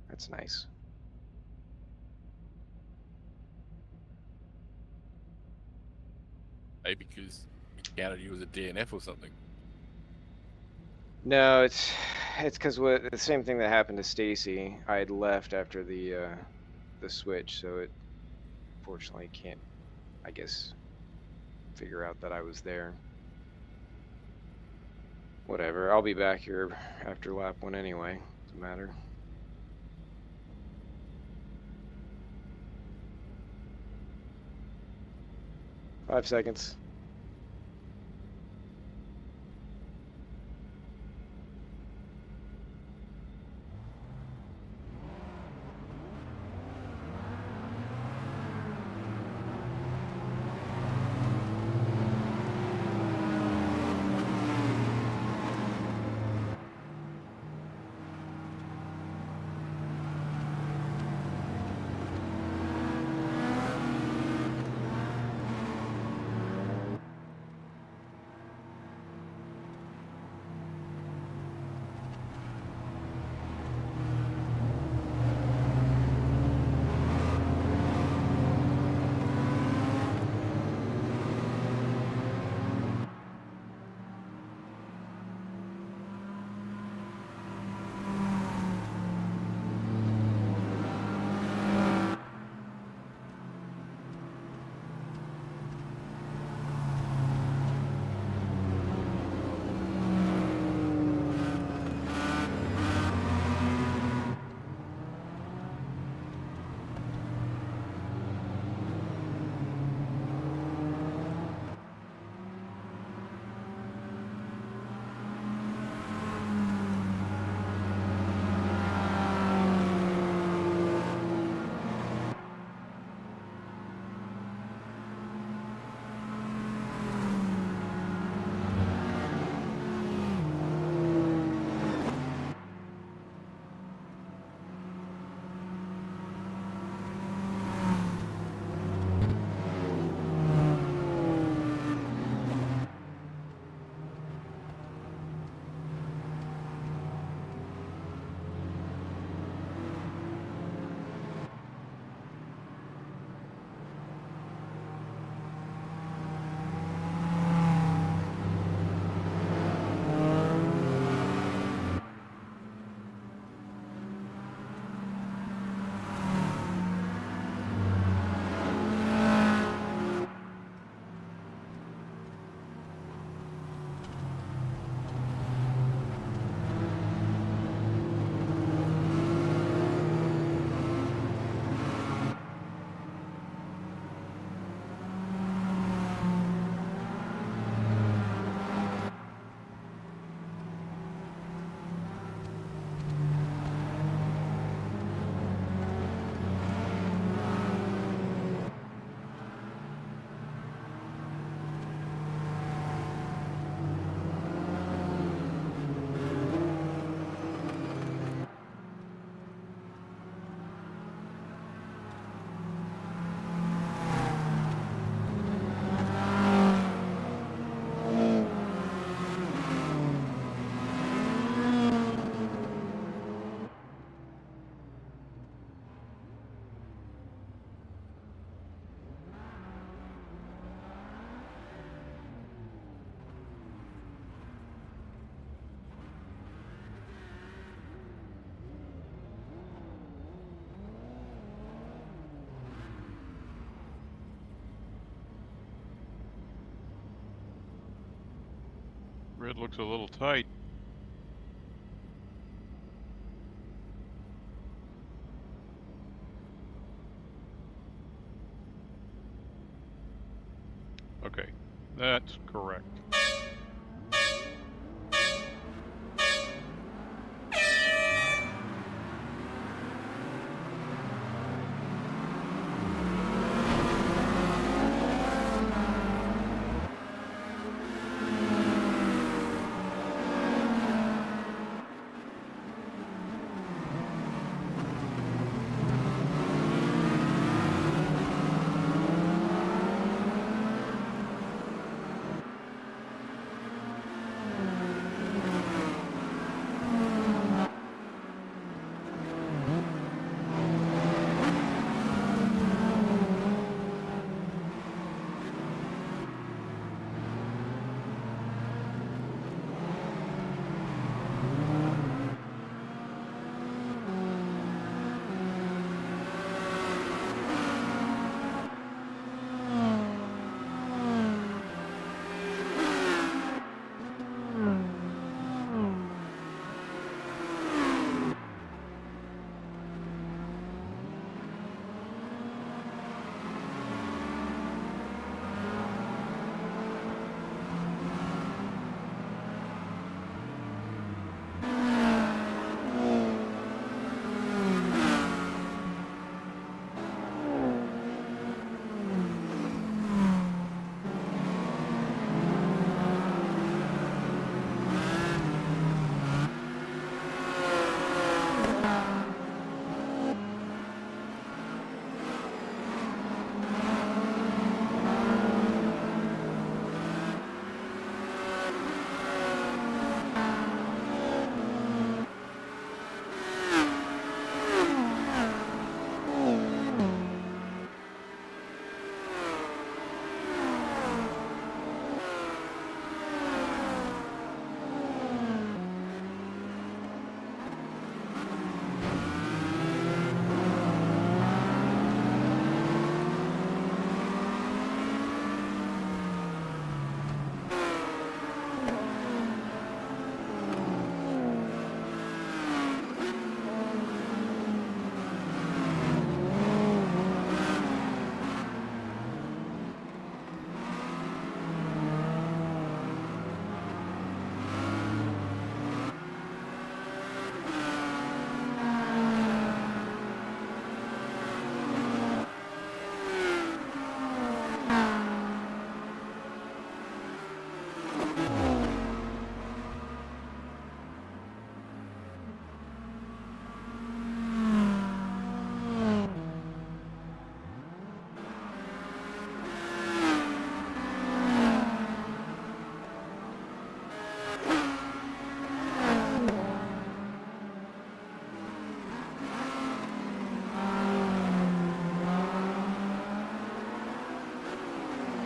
That's nice. Maybe because it counted you as a DNF or something. No, it's because the same thing that happened to Stacy. I had left after the switch, so it fortunately can't, I guess, figure out that I was there. Whatever. I'll be back here after lap 1 anyway. Doesn't matter. Five seconds. Red looks a little tight. Okay, that's correct.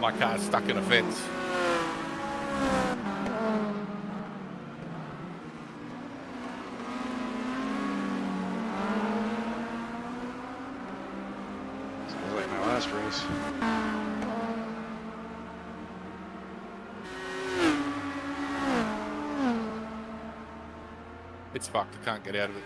My car's stuck in a fence. Sounds like my last race. It's fucked. I can't get out of it.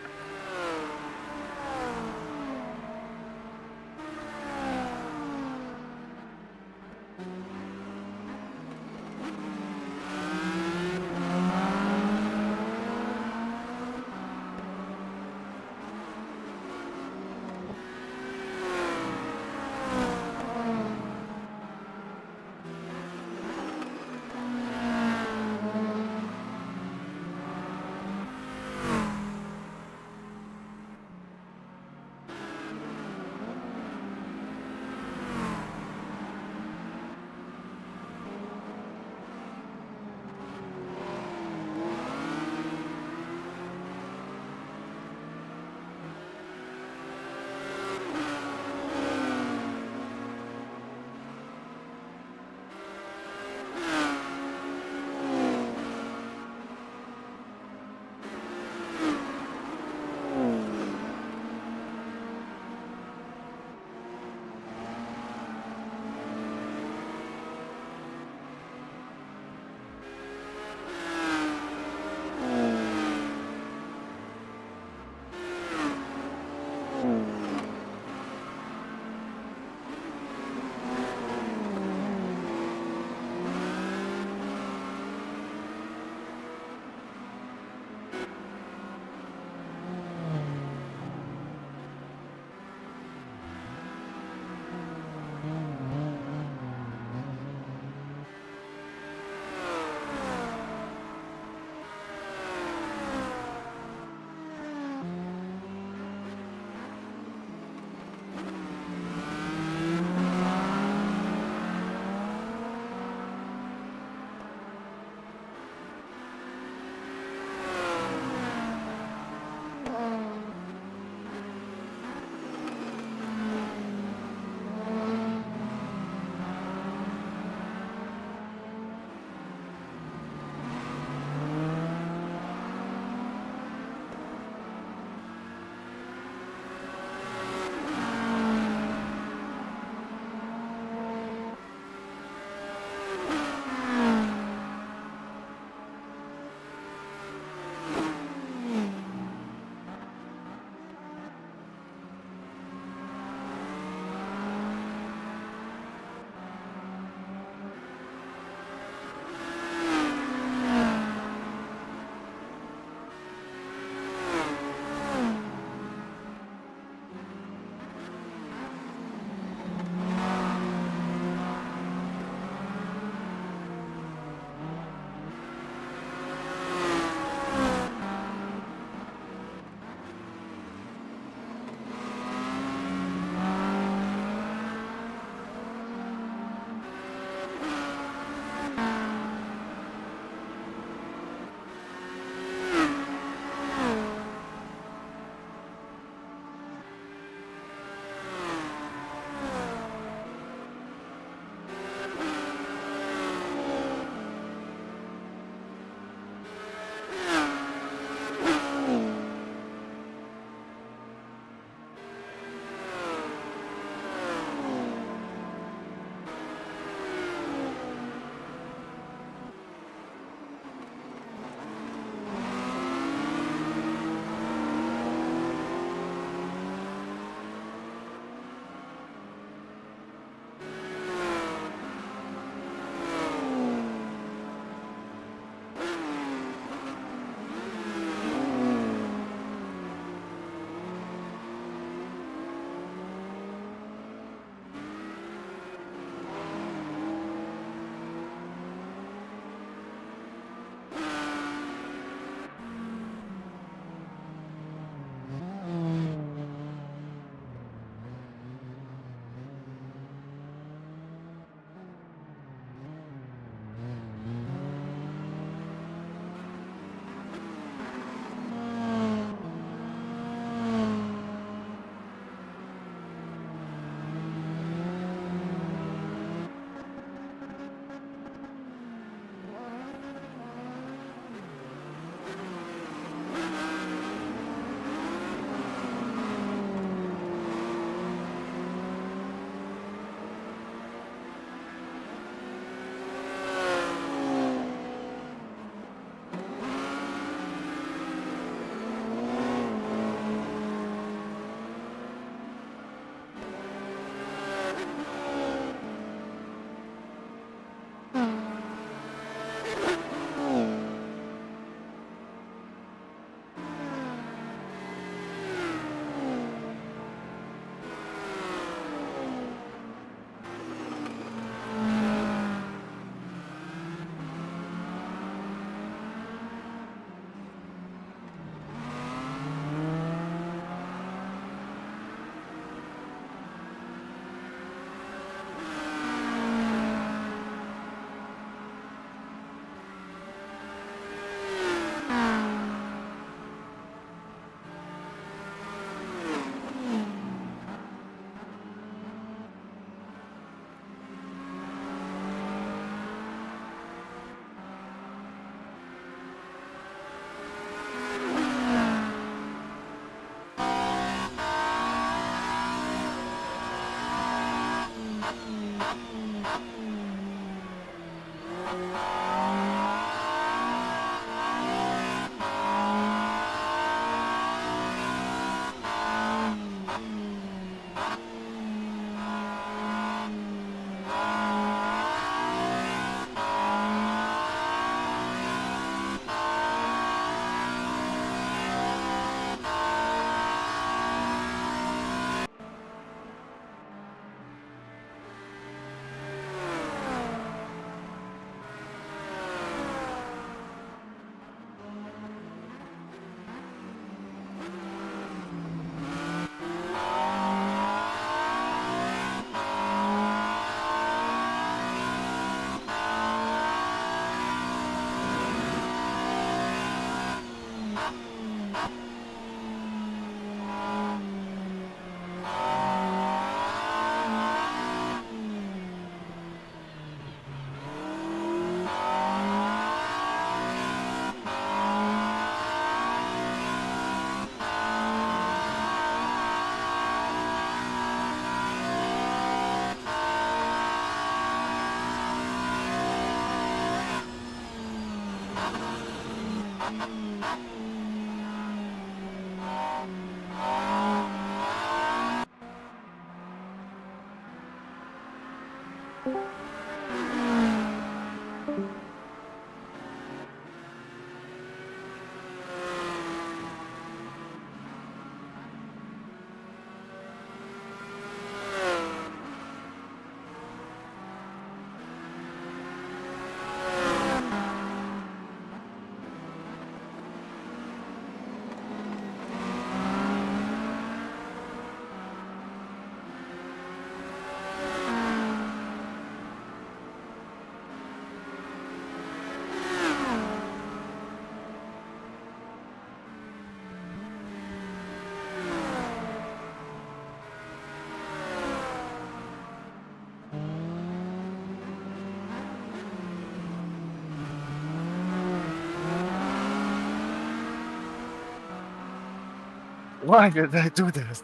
Why did I do this?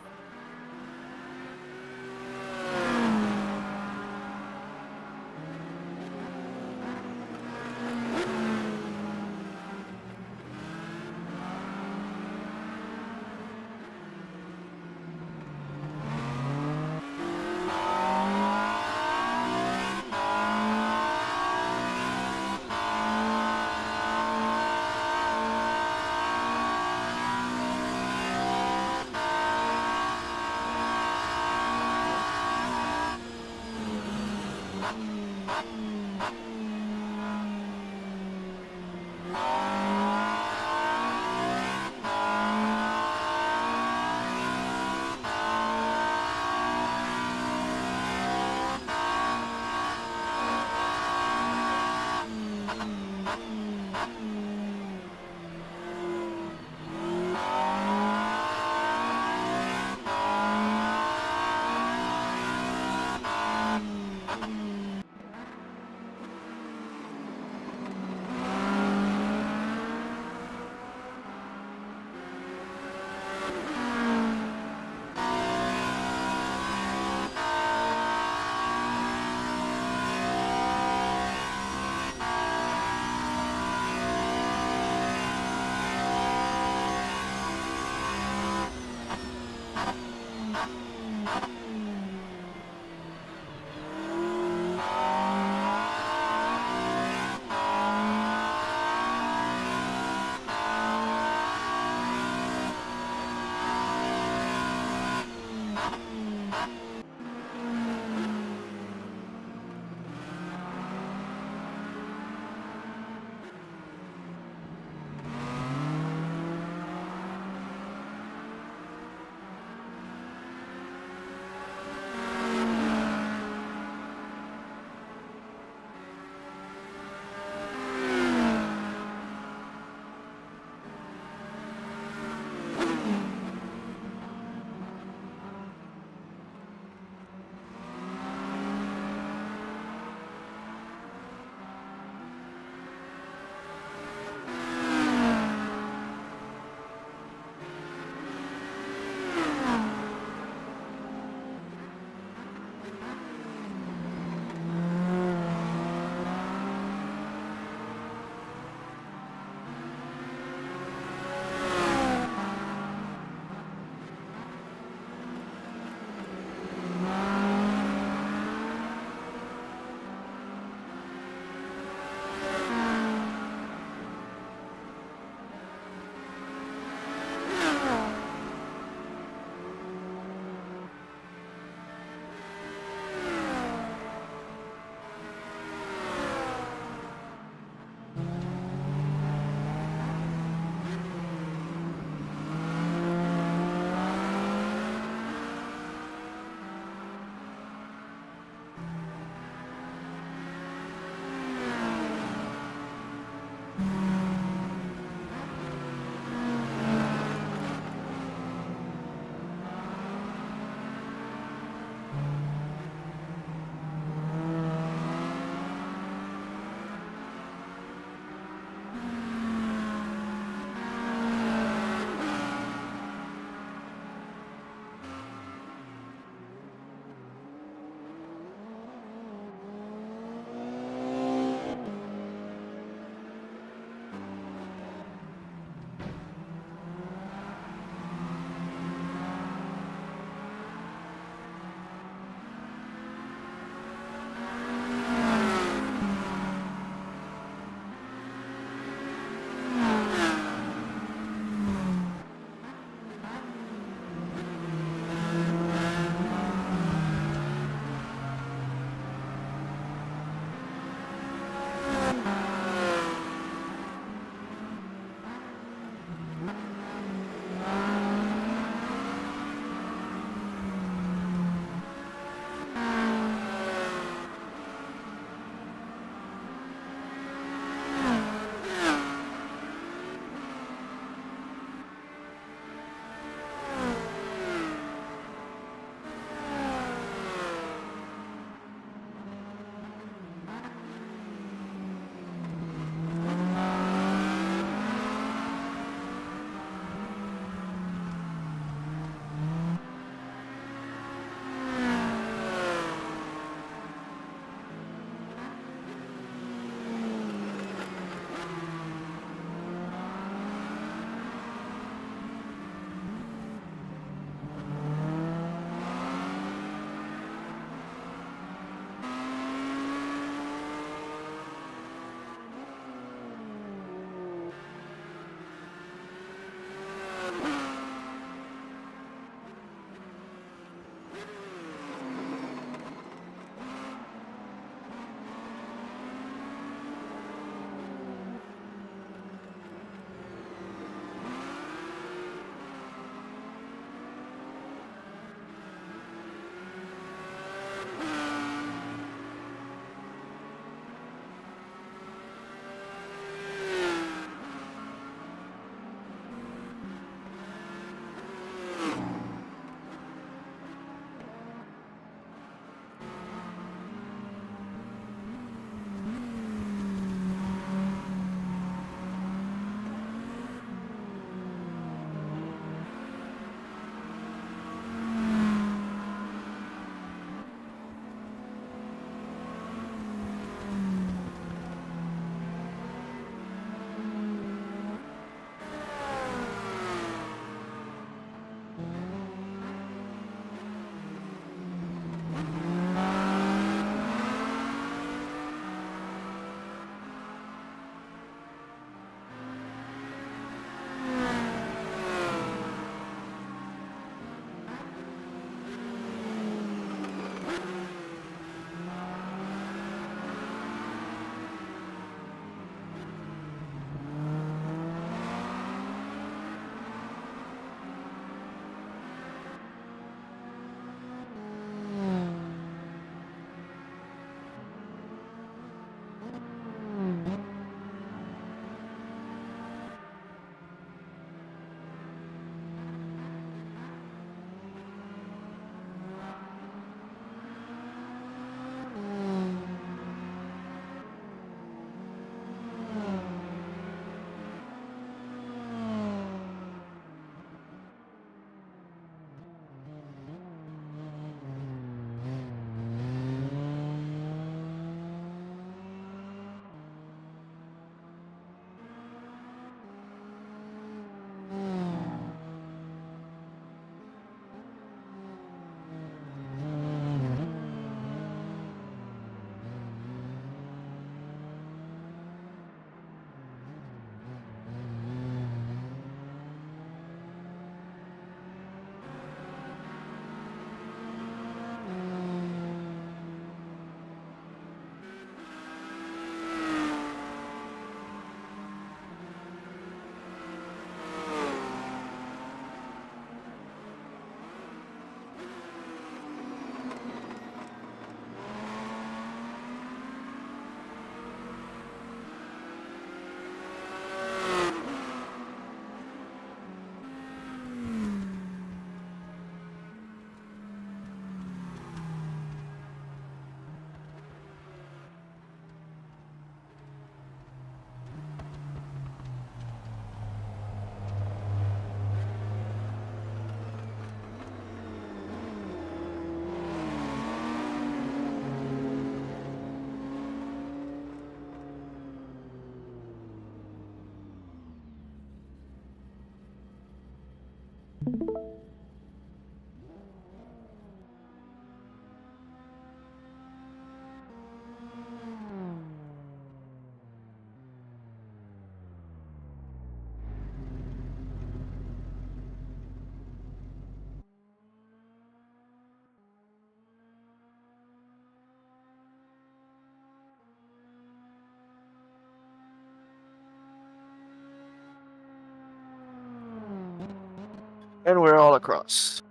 And we're all across.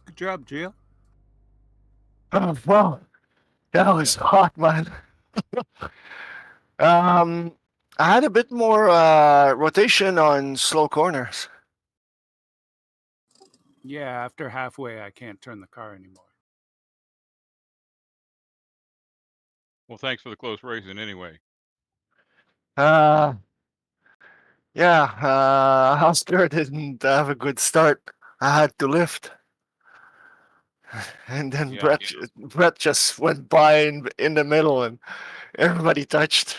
Good job, Jill. Oh, well, that was hot, man. I had a bit more rotation on slow corners. Yeah, after halfway, I can't turn the car anymore. Well, thanks for the close racing anyway. Yeah, Oscar didn't have a good start. I had to lift. And then Yeah. Brett just went by in the middle and everybody touched.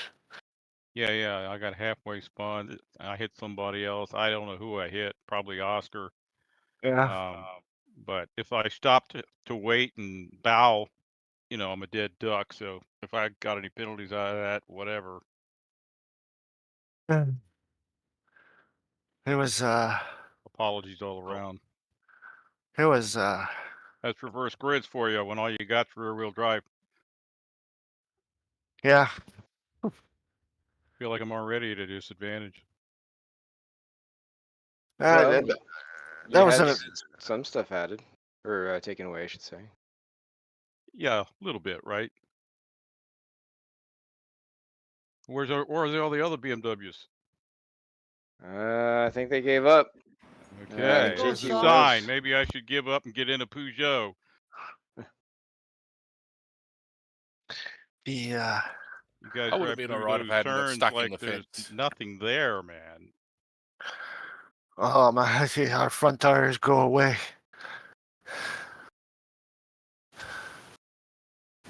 Yeah. I got halfway spun. I hit somebody else. I don't know who I hit. Probably Oscar. Yeah. But if I stopped to wait and bow, you know, I'm a dead duck. So if I got any penalties out of that, whatever. It was Apologies all around. That's reverse grids for you when all you got rear wheel drive. Yeah. Feel like I'm already at a disadvantage. Well, that was some stuff added or taken away, I should say. Yeah, a little bit, right? Where's all the other BMWs? I think they gave up. Okay, Go it's a soft. sign. Maybe I should give up and get in a Peugeot. the You guys I would drive have been through alright if those I hadn't got turns stuck in like the there's fence. nothing there, man. Oh man, I see our front tires go away.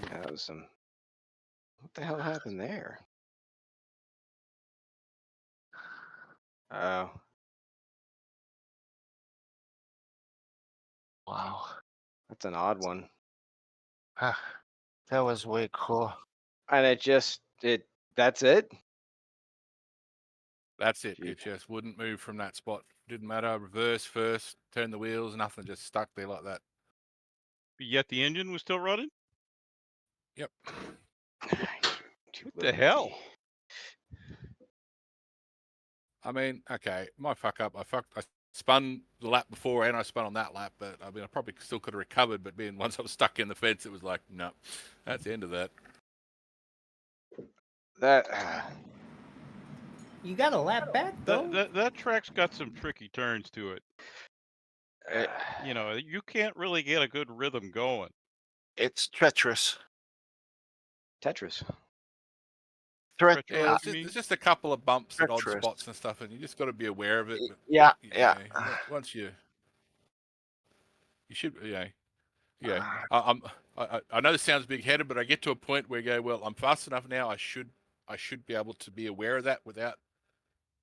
Yeah, that was some. What the hell happened there? Oh, Wow. that's an odd one. That was way cool. And that's it? That's it. Gee. It just wouldn't move from that spot. Didn't matter. Reverse first, turn the wheels, nothing. Just stuck there like that. Yet the engine was still running? Yep. What the hell? I mean, okay, my fuck up. I spun the lap before and I spun on that lap, but I mean, I probably still could have recovered. But being once I was stuck in the fence, it was like, no, that's the end of that. You got a lap back though. That track's got some tricky turns to it. You know, you can't really get a good rhythm going. It's treacherous. Tetris. Yeah, there's just a couple of bumps at odd treacherous. spots and stuff, and you just got to be aware of it. But, Yeah. once you should, I know this sounds big-headed, but I get to a point where you go, well, I'm fast enough now. I should be able to be aware of that without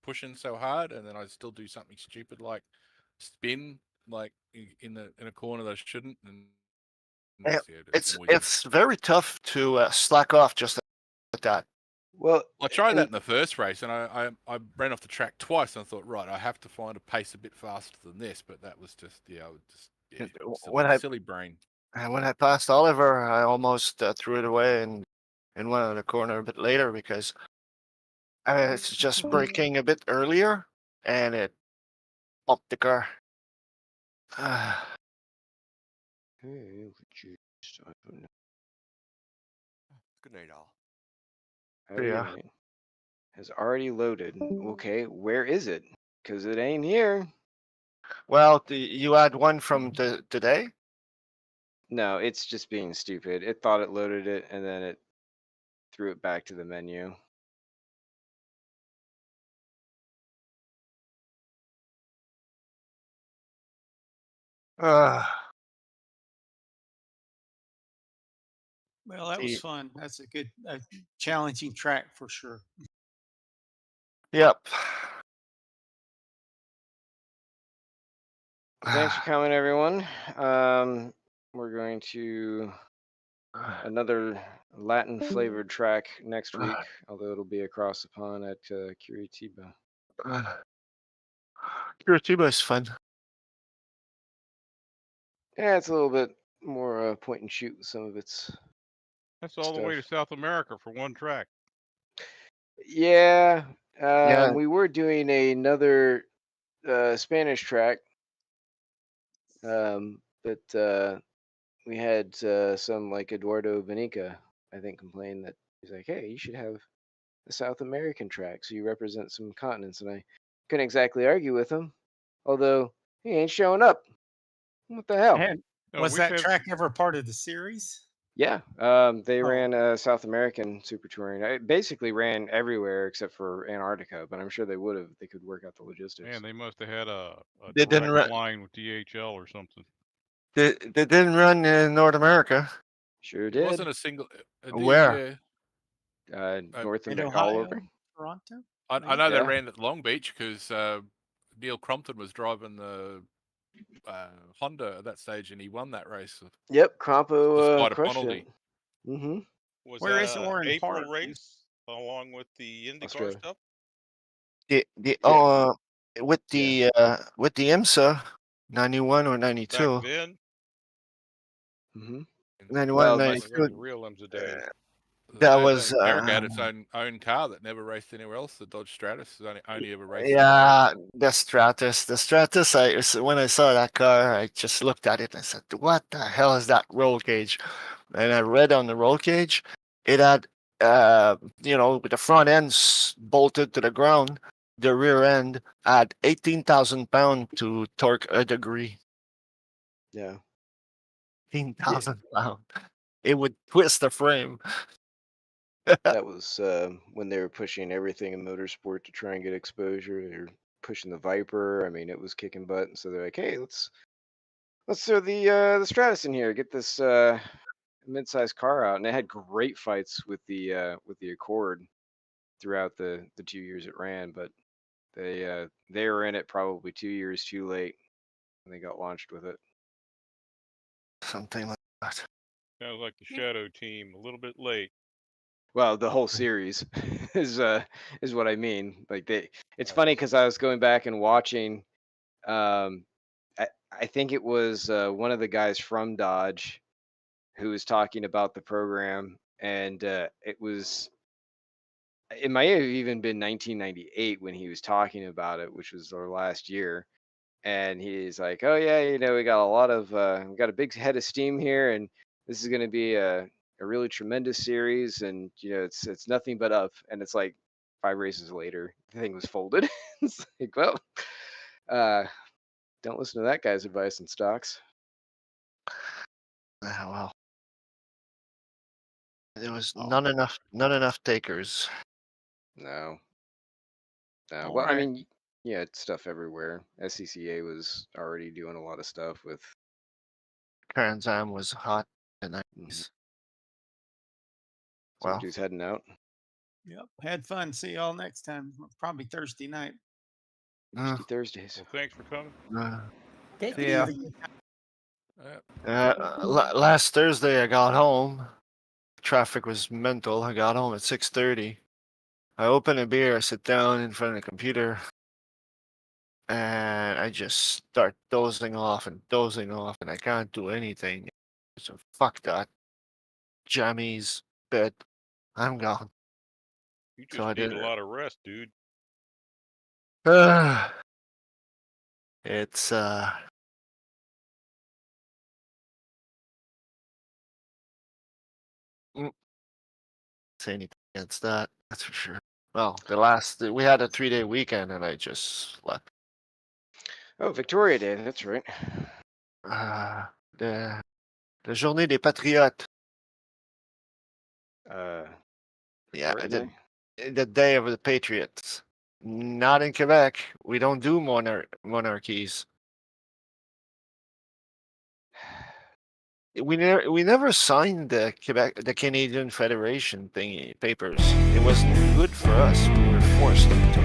pushing so hard, and then I still do something stupid like spin, like in a corner that I shouldn't. And it's very tough to slack off just like that. Well, I tried that in the first race, and I ran off the track twice, and I thought, right, I have to find a pace a bit faster than this, but that was just silly brain. And when I passed Oliver, I almost threw it away and went on the corner a bit later because it's just braking a bit earlier, and it bumped the car. Good night, all. Yeah. Has already loaded. Okay, where is it? Because it ain't here. Well, you had one from today? No, it's just being stupid. It thought it loaded it, and then it threw it back to the menu. Well, that was fun. That's a good, challenging track for sure. Yep. Thanks for coming, everyone. We're going to another Latin flavored track next week, although it'll be across the pond at Curitiba. Curitiba is fun. Yeah, it's a little bit more point and shoot with some of its. That's all the way to stuff. South America for one track. Yeah, Yeah. we were doing another Spanish track, but we had some like Eduardo Benica, I think, complain that he's like, hey, you should have the South American track so you represent some continents. And I couldn't exactly argue with him, although he ain't showing up. What the hell? And No, was we that said- track ever part of the series? Yeah, they Oh. ran South American Super Touring. I basically ran everywhere except for Antarctica, but I'm sure they would have. They could work out the logistics. Man, they must have had a They didn't direct run- line with DHL or something. They didn't run in North America. Sure It did. wasn't a single. Where? North In America, all Ohio, over. Toronto? I know Yeah. they ran at Long Beach because Neil Crompton was driving the Honda at that stage, and he won that race. Yep, Crompo Despite a crushed penalty. it. Mm-hmm. Was Where that is a Orin April Park? race along with the IndyCar Australia. stuff? With the IMSA 91 or 92. Back then, Mm-hmm. 91 Well, I ninety think it was two. the real IMSA days. That was America had its own car that never raced anywhere else. The Dodge Stratus only ever raced. in yeah, the Stratus. The Stratus. When I saw that car, I just looked at it and I said, "What the hell is that roll cage?" And I read on the roll cage, it had, with the front ends bolted to the ground, the rear end had 18,000 pounds to torque a degree. Yeah. 18,000 pounds. It would twist the frame. That was when they were pushing everything in motorsport to try and get exposure. They were pushing the Viper. I mean, it was kicking butt, and so they're like, "Hey, let's throw the Stratus in here. Get this mid-sized car out." And it had great fights with the Accord throughout the 2 years it ran, but they were in it probably 2 years too late, and they got launched with it. Something like that. Sounds like the Shadow team, a little bit late. Well, the whole series is what I mean. Like it's funny because I was going back and watching. I think it was one of the guys from Dodge who was talking about the program, and it might have even been 1998 when he was talking about it, which was our last year. And he's like, "Oh yeah, we got we got a big head of steam here, and this is going to be a really tremendous series, and it's nothing but up." And it's like 5 races later, the thing was folded. It's like, well, don't listen to that guy's advice in stocks. Well, there was not enough takers. No. All Well, I right. mean, yeah, it's stuff everywhere. SCCA was already doing a lot of stuff with. Trans Am was hot in the 90s. Well, Somebody's heading out. Yep. Had fun. See y'all next time. Probably Thursday night. Thursday Thursdays. Well, thanks for coming. Take See it ya. easy. last Thursday I got home. Traffic was mental. I got home at 6:30. I open a beer. I sit down in front of the computer, and I just start dozing off, and I can't do anything. So fuck that. Jammies, bed. I'm gone. You So I just need did a it. lot of rest, dude. It's say anything against that. That's for sure. Well, we had a 3-day weekend, and I just slept. Oh, Victoria Day. That's right. The Journée des Patriotes. Yeah, Victoria Day? the Day of the Patriots. Not in Quebec. We don't do monarchies. We never signed the Canadian Federation papers. It wasn't good for us. We were forced to.